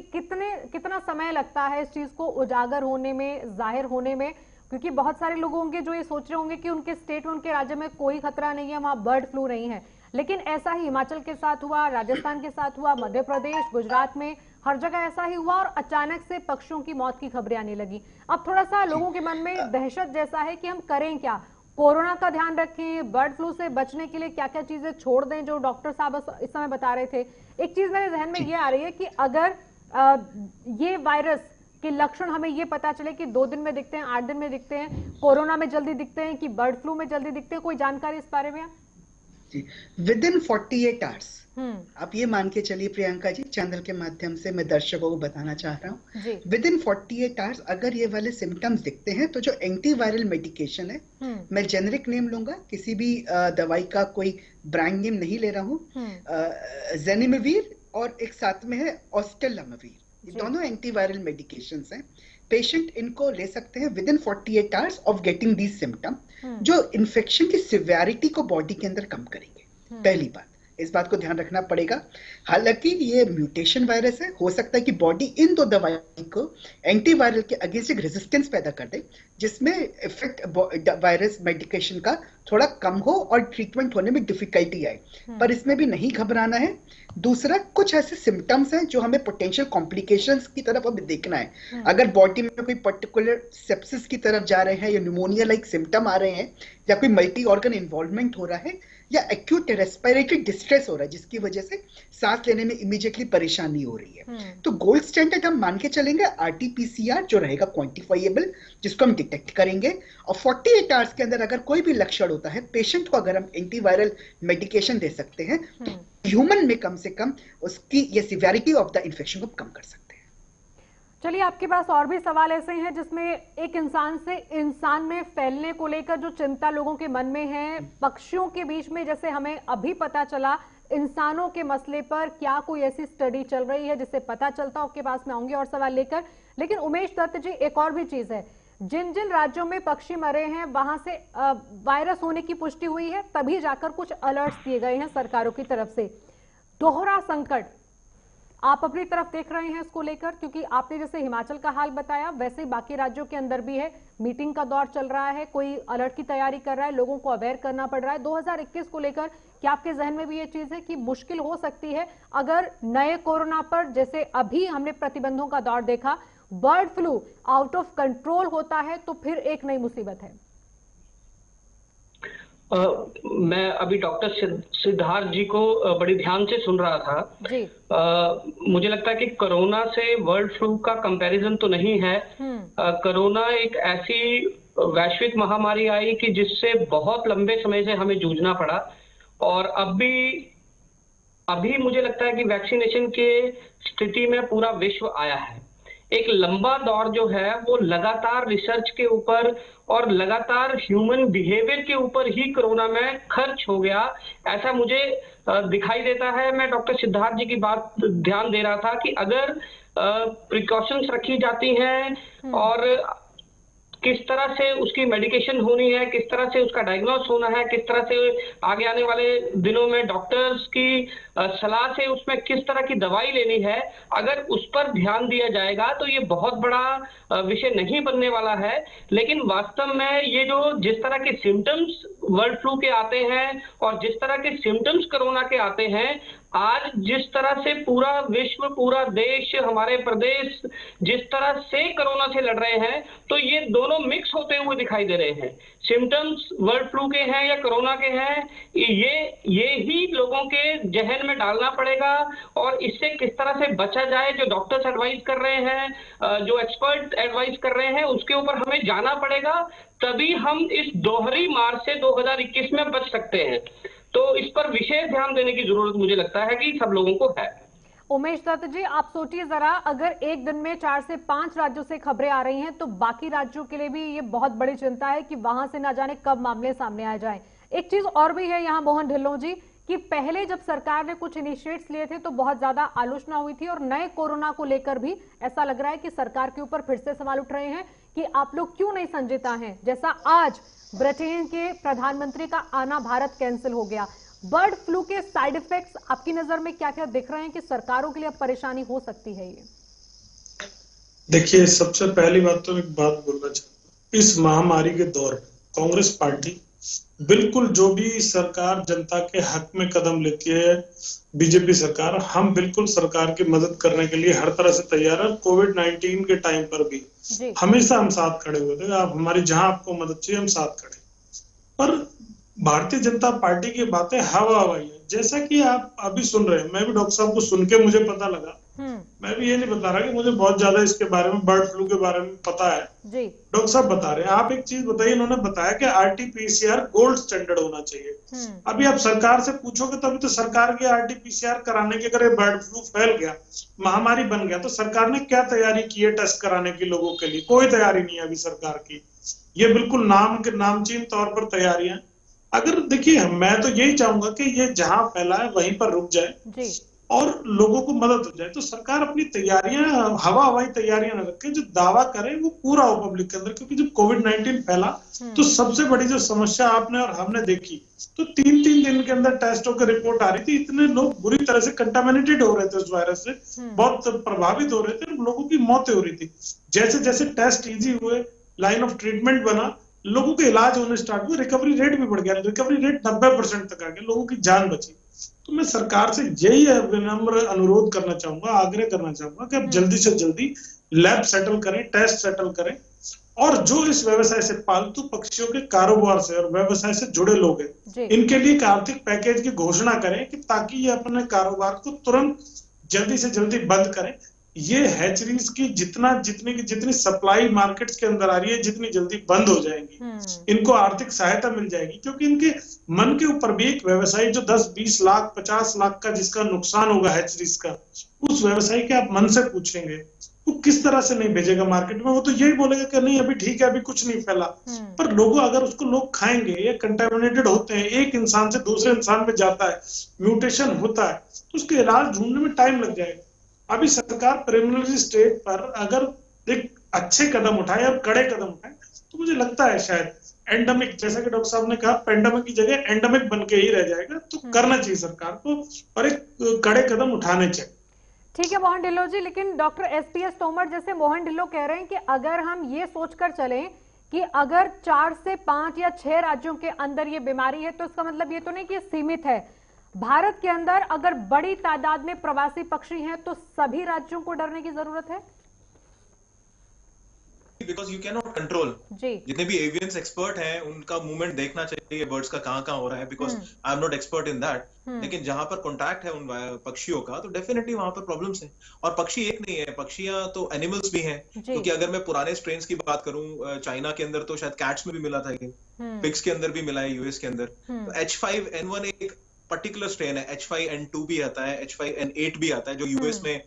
कितना समय लगता है इस चीज को उजागर होने में, जाहिर होने में, क्योंकि बहुत सारे लोग होंगे जो ये सोच रहे होंगे कि उनके स्टेट में, उनके राज्य में कोई खतरा नहीं है, वहां बर्ड फ्लू नहीं है, लेकिन ऐसा ही हिमाचल के साथ हुआ, राजस्थान के साथ हुआ, मध्य प्रदेश, गुजरात में, हर जगह ऐसा ही हुआ और अचानक से पक्षियों की मौत की खबरें आने लगी। अब थोड़ा सा लोगों के मन में दहशत जैसा है कि हम करें क्या, कोरोना का ध्यान रखें, बर्ड फ्लू से बचने के लिए क्या क्या चीजें छोड़ दें जो डॉक्टर साहब इस समय बता रहे थे। एक चीज मेरे जहन में ये आ रही है कि अगर ये वायरस कि लक्षण हमें ये पता चले कि 2 दिन में दिखते हैं, 8 दिन में दिखते हैं, कोरोना में जल्दी दिखते हैं कि बर्ड फ्लू में जल्दी दिखते हैं? कोई जानकारी इस बारे में आप? विद इन 48 आवर्स आप ये मान के चलिए प्रियंका जी, चैनल के माध्यम से मैं दर्शकों को बताना चाह रहा हूँ, विद इन 48 आवर्स अगर ये वाले सिम्टम्स दिखते हैं तो जो एंटीवायरल मेडिकेशन है, मैं जेनरिक नेम लूंगा, किसी भी दवाई का कोई ब्रांड नेम नहीं ले रहा हूँ, जेनिमेविर और एक साथ में है ओस्टेलामाविर, ये दोनों एंटीवायरल मेडिकेशंस हैं। पेशेंट इनको ले सकते हैं with in 48 hours of getting these symptom, जो इन्फेक्शन की सिवियरिटी को बॉडी के अंदर कम करेंगे। पहली बात, इस बात को ध्यान रखना पड़ेगा। हालांकि ये म्यूटेशन वायरस है, हो सकता है कि बॉडी इन 2 दवाई को एंटीवायरल के अगेंस्ट एक रेजिस्टेंस पैदा कर दे, जिसमें इफेक्ट वायरस मेडिकेशन का थोड़ा कम हो और ट्रीटमेंट होने में डिफिकल्टी आए, पर इसमें भी नहीं घबराना है। दूसरा, कुछ ऐसे सिम्टम्स हैं जो हमें पोटेंशियल कॉम्प्लिकेशंस की तरफ हमें देखना है। अगर बॉडी में कोई पर्टिकुलर सेप्सिस की तरफ जा रहे हैं या न्यूमोनिया लाइक सिम्टम आ रहे हैं या कोई मल्टी ऑर्गन इन्वॉल्वमेंट हो रहा है या एक्यूट रेस्पिरेटरी डिस्ट्रेस हो रहा है जिसकी वजह से सांस लेने में इमीडिएटली परेशानी हो रही है, तो गोल्ड स्टैंडर्ड हम मान के चलेंगे आरटीपीसीआर, जो रहेगा क्वांटिफाइएबल, जिसको हम डिटेक्ट करेंगे। और 48 आवर्स के अंदर अगर कोई भी लक्षण होता है, पेशेंट को अगर हम एंटीवायरल मेडिकेशन दे सकते हैं तो ह्यूमन में कम से कम उसकी ये सिवियरिटी ऑफ द इन्फेक्शन को कम कर सकते हैं। चलिए, आपके पास और भी सवाल ऐसे हैं जिसमें एक इंसान से इंसान में फैलने को लेकर जो चिंता लोगों के मन में है, पक्षियों के बीच में जैसे हमें अभी पता चला, इंसानों के मसले पर क्या कोई ऐसी स्टडी चल रही है जिससे पता चलता? आपके पास में आऊंगी और सवाल लेकर, लेकिन उमेश दत्त जी, एक और भी चीज है, जिन जिन राज्यों में पक्षी मरे हैं वहां से वायरस होने की पुष्टि हुई है, तभी जाकर कुछ अलर्ट्स दिए गए हैं सरकारों की तरफ से। दोहरा संकट आप अपनी तरफ देख रहे हैं इसको लेकर, क्योंकि आपने जैसे हिमाचल का हाल बताया वैसे ही बाकी राज्यों के अंदर भी है, मीटिंग का दौर चल रहा है, कोई अलर्ट की तैयारी कर रहा है, लोगों को अवेयर करना पड़ रहा है। 2021 को लेकर क्या आपके जहन में भी ये चीज है कि मुश्किल हो सकती है अगर नए कोरोना पर, जैसे अभी हमने प्रतिबंधों का दौर देखा, bird flu out of control होता है तो फिर एक नई मुसीबत है? मैं अभी डॉक्टर सिद्धार्थ जी को बड़ी ध्यान से सुन रहा था जी। मुझे लगता है कि कोरोना से बर्ड फ्लू का कंपैरिजन तो नहीं है। कोरोना एक ऐसी वैश्विक महामारी आई कि जिससे बहुत लंबे समय से हमें जूझना पड़ा, और अभी मुझे लगता है कि वैक्सीनेशन के स्थिति में पूरा विश्व आया है। एक लंबा दौर जो है वो लगातार रिसर्च के ऊपर और लगातार ह्यूमन बिहेवियर के ऊपर ही कोरोना में खर्च हो गया, ऐसा मुझे दिखाई देता है। मैं डॉक्टर सिद्धार्थ जी की बात ध्यान दे रहा था कि अगर प्रिकॉशंस रखी जाती हैं और किस तरह से उसकी मेडिकेशन होनी है, किस तरह से उसका डायग्नोस होना है, किस तरह से आगे आने वाले दिनों में डॉक्टर्स की सलाह से उसमें किस तरह की दवाई लेनी है, अगर उस पर ध्यान दिया जाएगा तो ये बहुत बड़ा विषय नहीं बनने वाला है। लेकिन वास्तव में ये जो जिस तरह के सिम्टम्स बर्ड फ्लू के आते हैं और जिस तरह के सिम्टम्स कोरोना के आते हैं, आज जिस तरह से पूरा विश्व, पूरा देश, हमारे प्रदेश जिस तरह से कोरोना से लड़ रहे हैं, तो ये दोनों मिक्स होते हुए दिखाई दे रहे हैं। सिम्टम्स बर्ड फ्लू के हैं या कोरोना के हैं, ये ही लोगों के जहन में डालना पड़ेगा, और इससे किस तरह से बचा जाए, जो डॉक्टर्स एडवाइस कर रहे हैं, जो एक्सपर्ट एडवाइस कर रहे हैं, उसके ऊपर हमें जाना पड़ेगा, तभी हम इस दोहरी मार से 2021 में बच सकते हैं। तो इस पर विशेष ध्यान देने की जरूरत मुझे लगता है कि सब लोगों को है। उमेश दत्त जी, आप सोचिए जरा, अगर एक दिन में 4 से 5 राज्यों से खबरें आ रही हैं तो बाकी राज्यों के लिए भी ये बहुत बड़ी चिंता है कि वहां से ना जाने कब मामले सामने आ जाएं। एक चीज और भी है यहाँ मोहन ढिल्लों जी, कि पहले जब सरकार ने कुछ इनिशिएट्स लिए थे तो बहुत ज्यादा आलोचना हुई थी, और नए कोरोना को लेकर भी ऐसा लग रहा है कि सरकार के ऊपर फिर से सवाल उठ रहे हैं कि आप लोग क्यों नहीं संजीदा हैं। जैसा आज ब्रिटेन के प्रधानमंत्री का आना भारत कैंसिल हो गया। बर्ड फ्लू के साइड इफेक्ट्स आपकी नजर में क्या क्या दिख रहे हैं कि सरकारों के लिए अब परेशानी हो सकती है? ये देखिए, सबसे पहली बात तो एक बात बोलना चाहता हूं, इस महामारी के दौर में कांग्रेस पार्टी बिल्कुल जो भी सरकार जनता के हक में कदम लेती है, बीजेपी सरकार, हम बिल्कुल सरकार की मदद करने के लिए हर तरह से तैयार है। कोविड-19 के टाइम पर भी हमेशा हम साथ खड़े हुए थे। आप हमारी जहां आपको मदद चाहिए हम साथ खड़े। पर भारतीय जनता पार्टी की बातें हवा हवाई है, जैसा कि आप अभी सुन रहे हैं। मैं भी डॉक्टर साहब को सुन के मुझे पता लगा मैं भी ये नहीं बता रहा कि मुझे बहुत ज्यादा इसके बारे में, बर्ड फ्लू के बारे में पता है जी। डॉक्टर साहब बता रहे हैं। आप एक चीज बताइए, इन्होंने बताया कि RT-PCR गोल्ड स्टैंडर्ड होना चाहिए। अभी आप सरकार से पूछोगे तो अभी तो सरकार की RT-PCR कराने के, अगर बर्ड फ्लू फैल गया, महामारी बन गया, तो सरकार ने क्या तैयारी की है टेस्ट कराने की लोगों के लिए? कोई तैयारी नहीं है अभी सरकार की। ये बिल्कुल नामचीन तौर पर तैयारियां। अगर देखिए, मैं तो यही चाहूंगा कि ये जहां फैला है वहीं पर रुक जाए और लोगों को मदद हो जाए। तो सरकार अपनी तैयारियां, हवाई तैयारियां न रखे, जो दावा करे वो पूरा हो पब्लिक के अंदर। क्योंकि जब कोविड-19 फैला तो सबसे बड़ी जो समस्या आपने और हमने देखी, तो 3-3 दिन के अंदर टेस्टों की रिपोर्ट आ रही थी। इतने लोग बुरी तरह से कंटामिनेटेड हो रहे थे उस वायरस से, बहुत प्रभावित हो रहे थे, लोगों की मौतें हो रही थी। जैसे जैसे टेस्ट इजी हुए, लाइन ऑफ ट्रीटमेंट बना, लोगों के इलाज होने स्टार्ट हुए, रिकवरी रेट भी बढ़ गया। रिकवरी रेट 90% तक आ गया, लोगों की जान बची। तो मैं सरकार से यही विनम्र अनुरोध करना चाहूंगा, आग्रह करना चाहूंगा कि अब जल्दी से जल्दी लैब सेटल करें, टेस्ट सेटल करें, और जो इस व्यवसाय से, पालतू पक्षियों के कारोबार से और व्यवसाय से जुड़े लोग हैं, इनके लिए एक आर्थिक पैकेज की घोषणा करें कि ताकि ये अपने कारोबार को तुरंत जल्दी से जल्दी बंद करें। ये हैचरीज की जितनी सप्लाई मार्केट्स के अंदर आ रही है, जितनी जल्दी बंद हो जाएंगी, इनको आर्थिक सहायता मिल जाएगी। क्योंकि इनके मन के ऊपर भी एक व्यवसायी जो 10-20 लाख 50 लाख का जिसका नुकसान होगा हैचरीज का, उस व्यवसायी के आप मन से पूछेंगे वो किस तरह से नहीं भेजेगा मार्केट में। वो तो यही बोलेगा कि नहीं अभी ठीक है, अभी कुछ नहीं फैला। पर लोगों, अगर उसको लोग खाएंगे, ये कंटेमिनेटेड होते हैं, एक इंसान से दूसरे इंसान में जाता है, म्यूटेशन होता है, तो उसके इलाज ढूंढने में टाइम लग जाएगा। अभी सरकार प्रिलिमिनरी स्टेज पर अगर एक अच्छे कदम उठाए और कड़े कदम उठाए, तो मुझे लगता है शायद एंडेमिक, जैसा कि डॉक्टर साहब ने कहा, पेंडेमिक की जगह एंडेमिक बन के ही रह जाएगा। तो करना चाहिए सरकार को और एक कड़े कदम उठाने चाहिए। ठीक है मोहन ढिल्लों जी, लेकिन डॉक्टर SPS तोमर जैसे मोहन ढिल्लों कह रहे हैं कि अगर हम ये सोचकर चलें कि अगर 4 से 5 या 6 राज्यों के अंदर ये बीमारी है, तो इसका मतलब ये तो नहीं कि सीमित है। भारत के अंदर अगर बड़ी तादाद में प्रवासी पक्षी हैं, तो सभी राज्यों को डरने की जरूरत है। Because you can not control. जितने भी एवियंस एक्सपर्ट हैं उनका मूवमेंट देखना चाहिए, बर्ड्स का कहाँ हो रहा है, because I am not expert in that. लेकिन जहां पर कॉन्टैक्ट है उन पक्षियों का, तो डेफिनेटली वहां पर प्रॉब्लम्स हैं। और पक्षी एक नहीं है, पक्षियां तो एनिमल्स भी हैं। क्योंकि अगर मैं पुराने स्ट्रेन्स की बात करूं, चाइना के अंदर तो शायद कैट्स में भी मिला था, पिग्स के अंदर भी मिला है, यूएस के अंदर। तो H5N1 एक पर्टिकुलर स्ट्रेन है, H5N2 भी आता है, H5N8 भी आता है, जो यूएस में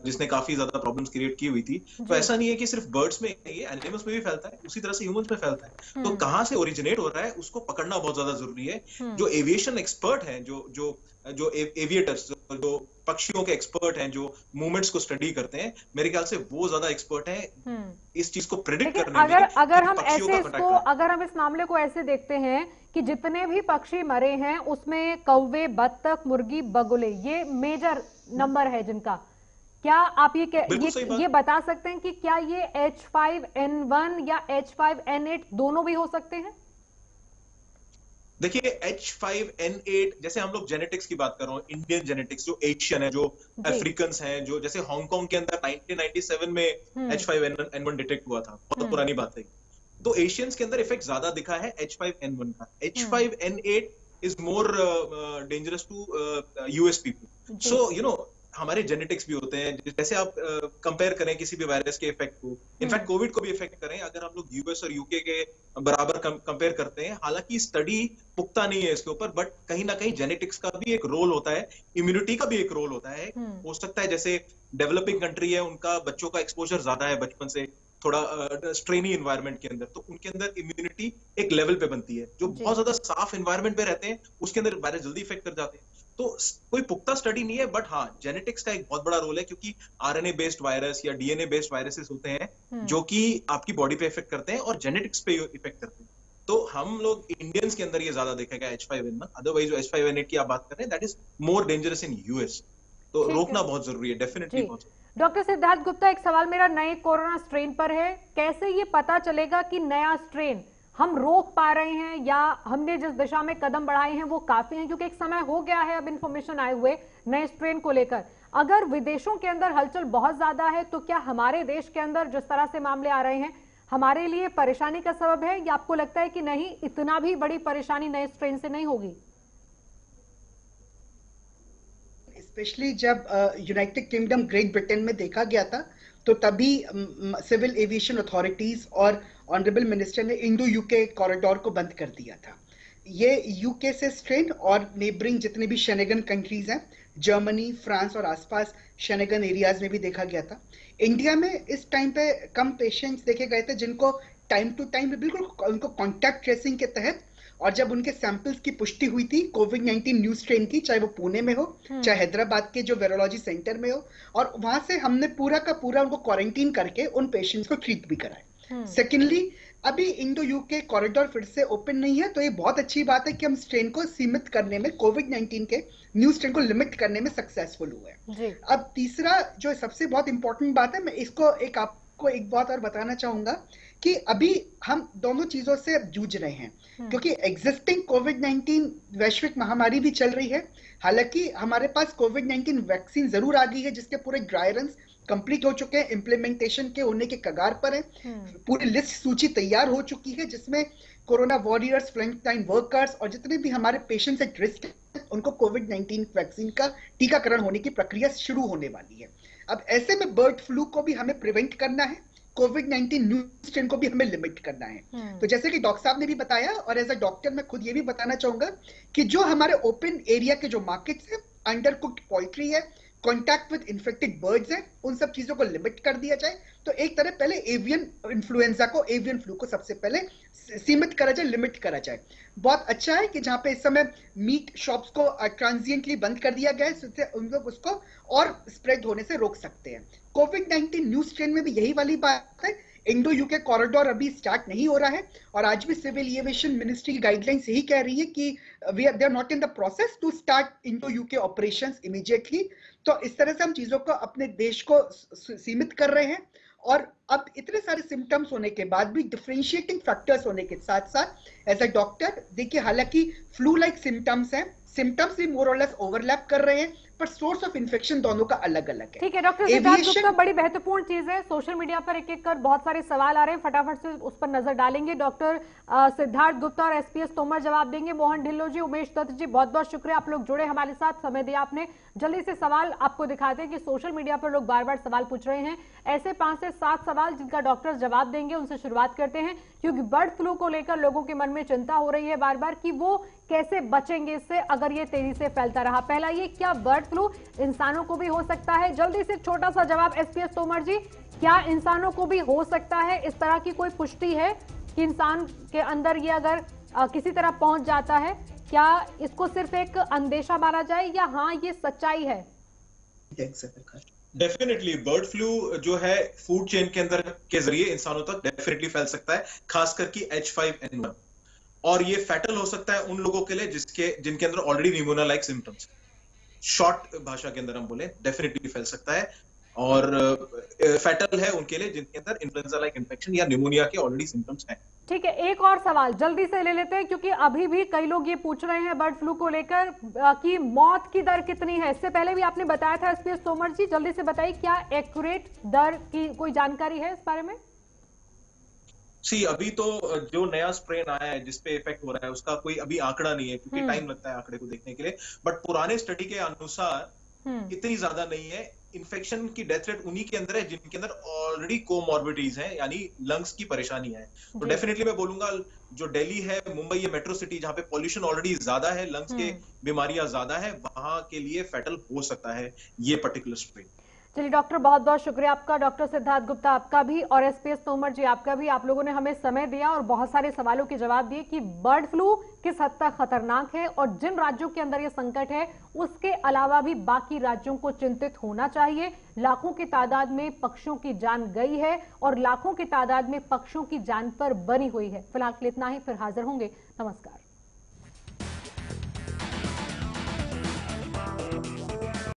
जिसने काफी ज्यादा प्रॉब्लम्स क्रिएट की हुई थी। तो ऐसा नहीं है कि सिर्फ बर्ड्स में, ये एनिमल्स में भी फैलता है, उसी तरह से ह्यूमंस में फैलता है। तो कहाँ से ओरिजिनेट हो रहा है उसको पकड़ना बहुत ज्यादा जरूरी है। जो एविएशन एक्सपर्ट हैं, जो एविएटर्स, जो पक्षियों के एक्सपर्ट हैं, जो मूवमेंट्स को स्टडी करते हैं, मेरे ख्याल से वो ज्यादा एक्सपर्ट हैं इस चीज को प्रेडिक्ट करने में। अगर हम इस मामले को ऐसे देखते हैं कि जितने भी पक्षी मरे हैं उसमें कौवे, बत्तख, मुर्गी, बगुले, ये मेजर नंबर है जिनका, क्या आप ये बता सकते हैं कि क्या ये H5N1 या H5N8 दोनों भी हो सकते हैं? देखिए H5N8, जैसे हम लोग जेनेटिक्स की बात कर रहे हैं, इंडियन जेनेटिक्स, जो एशियन है, जो अफ्रीकन हैं, जो जैसे हांगकांग के अंदर 1997 में H5N1 डिटेक्ट हुआ था, बहुत पुरानी बात है। तो एशियंस के अंदर इफेक्ट ज्यादा दिखा है H5N1 का। H5N8 is more dangerous to US people. So you know, हमारे जेनेटिक्स भी होते हैं। जैसे आप कंपेयर करें किसी भी वायरस के इफेक्ट को, इनफैक्ट कोविड को भी इफेक्ट करें, अगर हम लोग यूएस और यूके के बराबर कंपेयर करते हैं, हालांकि स्टडी पुख्ता नहीं है इसके ऊपर, बट कहीं ना कहीं जेनेटिक्स का भी एक रोल होता है, इम्यूनिटी का भी एक रोल होता है। हो सकता है जैसे डेवलपिंग कंट्री है, उनका बच्चों का एक्सपोजर ज्यादा है बचपन से, थोड़ा स्ट्रेनी एनवायरनमेंट के अंदर, तो उनके अंदर इम्यूनिटी एक लेवल पे बनती है। जो बहुत ज्यादा साफ एनवायरनमेंट पे रहते हैं उसके अंदर वायरस जल्दी इफेक्ट कर जाते हैं। तो कोई पुख्ता स्टडी नहीं है, बट हाँ, जेनेटिक्स का एक बहुत बड़ा रोल है, क्योंकि RNA बेस्ड वायरस या DNA बेस्ड वायरसेस होते हैं जो कि आपकी बॉडी पे इफेक्ट करते हैं और जेनेटिक्स पे इफेक्ट करते हैं। तो हम लोग इंडियंस के अंदर ये ज्यादा देखेगा H5N1। अदरवाइज जो H5N8 की आप बात कर रहे हैं, that is more dangerous in US। तो रोकना बहुत जरूरी है, डेफिनेटली बहुत जरूरी। डॉक्टर सिद्धार्थ गुप्ता, एक सवाल मेरा नए कोरोना स्ट्रेन पर है। कैसे ये पता चलेगा कि नया स्ट्रेन हम रोक पा रहे हैं या हमने जिस दिशा में कदम बढ़ाए हैं वो काफी हैं? क्योंकि एक समय हो गया है अब इन्फॉर्मेशन आए हुए नए स्ट्रेन को लेकर। अगर विदेशों के अंदर हलचल बहुत ज्यादा है, तो क्या हमारे देश के अंदर जिस तरह से मामले आ रहे हैं हमारे लिए परेशानी का सबब है, या आपको लगता है कि नहीं, इतना भी बड़ी परेशानी नए स्ट्रेन से नहीं होगी? स्पेशली जब यूनाइटेड किंगडम ग्रेट ब्रिटेन में देखा गया था, तो तभी सिविल एविएशन अथॉरिटीज और ऑनरेबल मिनिस्टर ने इंडो यूके कॉरिडोर को बंद कर दिया था। ये यूके से स्ट्रेन और नेबरिंग जितने भी शेनेगन कंट्रीज हैं, जर्मनी, फ्रांस और आसपास शेनेगन एरियाज में भी देखा गया था। इंडिया में इस टाइम पे कम पेशेंट्स देखे गए थे जिनको टाइम टू टाइम बिल्कुल उनको कॉन्टैक्ट ट्रेसिंग के तहत, और जब उनके सैंपल्स की पुष्टि हुई थी कोविड-19 न्यू स्ट्रेन की, चाहे वो पुणे में हो चाहे हैदराबाद के जो वायरोलॉजी सेंटर में हो, और वहां से हमने पूरा का पूरा उनको क्वारंटीन करके उन पेशेंट्स को ट्रीट भी कराया। सेकेंडली, अभी इंडो यूके कॉरिडोर फिर से ओपन नहीं है, तो ये बहुत अच्छी बात है कि हम स्ट्रेन को सीमित करने में, कोविड-19 के न्यू स्ट्रेन को लिमिट करने में सक्सेसफुल हुए। अब तीसरा जो सबसे बहुत इंपॉर्टेंट बात है, मैं इसको आपको एक बात और बताना चाहूंगा कि अभी हम दोनों चीजों से जूझ रहे हैं, क्योंकि एग्जिस्टिंग कोविड-19 वैश्विक महामारी भी चल रही है। हालांकि हमारे पास कोविड-19 वैक्सीन जरूर आ गई है जिसके पूरे ड्राई रन कंप्लीट हो चुके हैं, इम्प्लीमेंटेशन के होने के कगार पर है, पूरी लिस्ट सूची तैयार हो चुकी है जिसमें कोरोना वॉरियर्स, फ्रंटलाइन वर्कर्स और जितने भी हमारे पेशेंट्स एट रिस्क हैं उनको कोविड-19 वैक्सीन का टीकाकरण होने की प्रक्रिया शुरू होने वाली है। अब ऐसे में बर्ड फ्लू को भी हमें प्रिवेंट करना है, कोविड-19 न्यू स्ट्रेन को भी हमें लिमिट करना है। तो जैसे कि डॉक्टर साहब ने भी बताया, और एज अ डॉक्टर मैं खुद ये भी बताना चाहूंगा कि जो हमारे ओपन एरिया के जो मार्केट्स हैं, अंडर कुक्ड पोल्ट्री है, कॉन्टैक्ट विद इन्फेक्टेड बर्ड्स हैं, उन सब चीजों को लिमिट कर दिया जाए। तो एक तरह पहले एवियन इन्फ्लुएंजा को, एवियन फ्लू को सबसे पहले सीमित करा जाए, लिमिट करा जाए। बहुत अच्छा है कि जहां पे इस समय मीट शॉप्स को ट्रांजिएंटली बंद कर दिया गया है, उन लोग उसको और स्प्रेड होने से रोक सकते हैं। कोविड-19 न्यू स्ट्रेन में भी यही वाली बात है। इंडो यूके कॉरिडोर अभी स्टार्ट नहीं हो रहा है, और आज भी सिविल एविएशन मिनिस्ट्री की गाइडलाइंस यही कह रही है कि they are not in the process to start Indo UK operations immediately. तो इस तरह से हम चीजों को अपने देश को सीमित कर रहे हैं, और अब इतने सारे सिम्टम्स होने के बाद भी डिफरेंशिएटिंग फैक्टर्स होने के साथ साथ एज अ डॉक्टर देखिए, हालांकि फ्लू लाइक सिम्टम्स हैं, सिम्टम्स भी मोर और लेस ओवरलैप कर रहे हैं, पर सोर्स ऑफ इन्फेक्शन दोनों का अलग अलग है। ठीक है डॉक्टर सिद्धार्थ गुप्ता, बड़ी महत्वपूर्ण चीज है। सोशल मीडिया पर एक एक कर बहुत सारे सवाल आ रहे हैं, फटाफट से उस पर नजर डालेंगे। डॉक्टर सिद्धार्थ गुप्ता और एसपीएस तोमर जवाब देंगे। मोहन ढिल्लो जी, उमेश दत्त जी, बहुत बहुत शुक्रिया, आप लोग जुड़े हमारे साथ, समय दिया आपने। जल्दी से सवाल आपको दिखाते हैं कि सोशल मीडिया पर लोग बार बार सवाल पूछ रहे हैं, ऐसे 5 से 7 सवाल जिनका डॉक्टर जवाब देंगे, उनसे शुरुआत करते हैं, क्योंकि बर्ड फ्लू को लेकर लोगों के मन में चिंता हो रही है बार बार कि वो कैसे बचेंगे इससे अगर ये तेजी से फैलता रहा। पहला ये, क्या बर्ड फ्लू इंसानों को भी हो सकता है? जल्दी से छोटा सा जवाब एसपीएस तोमर जी, क्या इंसानों को भी हो सकता है? इस तरह की कोई पुष्टि है कि इंसान के अंदर ये अगर किसी तरह पहुंच जाता है, क्या इसको सिर्फ एक अंदेशा माना जाए या हाँ ये सच्चाई है? डेफिनेटली बर्ड फ्लू जो है फूड चेन के अंदर के जरिए इंसानों तक डेफिनेटली फैल सकता है, खासकर कि H5N1, और ये फैटल हो सकता है उन लोगों के लिए जिनके अंदर already pneumonia like symptoms, short भाषा के अंदर हम बोले, डेफिनेटली फैल सकता है, और फैटल है उनके लिए जिनके अंदर इन्फ्लुएंजा लाइक इन्फेक्शन या निमोनिया के ऑलरेडी सिम्टम्स हैं। ठीक है, एक और सवाल जल्दी से ले लेते हैं, क्योंकि अभी भी कई लोग ये पूछ रहे हैं बर्ड फ्लू को लेकर कि मौत की दर कितनी है। इससे पहले भी आपने बताया था एसपीएस तोमर जी, जल्दी से बताइए क्या एक्यूरेट दर की कोई जानकारी है इस बारे में? अभी तो जो नया स्ट्रेन आया है जिसपे इफेक्ट हो रहा है उसका कोई अभी आंकड़ा नहीं है, क्योंकि टाइम लगता है आंकड़े को देखने के लिए, बट पुराने स्टडी के अनुसार इतनी ज्यादा नहीं है। इन्फेक्शन की डेथ रेट उन्हीं के अंदर है जिनके अंदर ऑलरेडी कोमॉर्बिडिटीज हैं, यानी लंग्स की परेशानी है। तो डेफिनेटली मैं बोलूंगा जो दिल्ली है, मुंबई है, मेट्रो सिटी जहां पे पॉल्यूशन ऑलरेडी ज्यादा है, लंग्स के बीमारियां ज्यादा है, वहां के लिए फैटल हो सकता है ये पर्टिकुलर स्ट्रेन। चलिए डॉक्टर, बहुत बहुत शुक्रिया आपका, डॉक्टर सिद्धार्थ गुप्ता आपका भी, और एसपीएस तोमर जी आपका भी। आप लोगों ने हमें समय दिया और बहुत सारे सवालों के जवाब दिए कि बर्ड फ्लू किस हद तक खतरनाक है, और जिन राज्यों के अंदर ये संकट है उसके अलावा भी बाकी राज्यों को चिंतित होना चाहिए। लाखों की तादाद में पक्षियों की जान गई है और लाखों की तादाद में पक्षियों की जान पर बनी हुई है। फिलहाल इतना ही, फिर हाजिर होंगे। नमस्कार।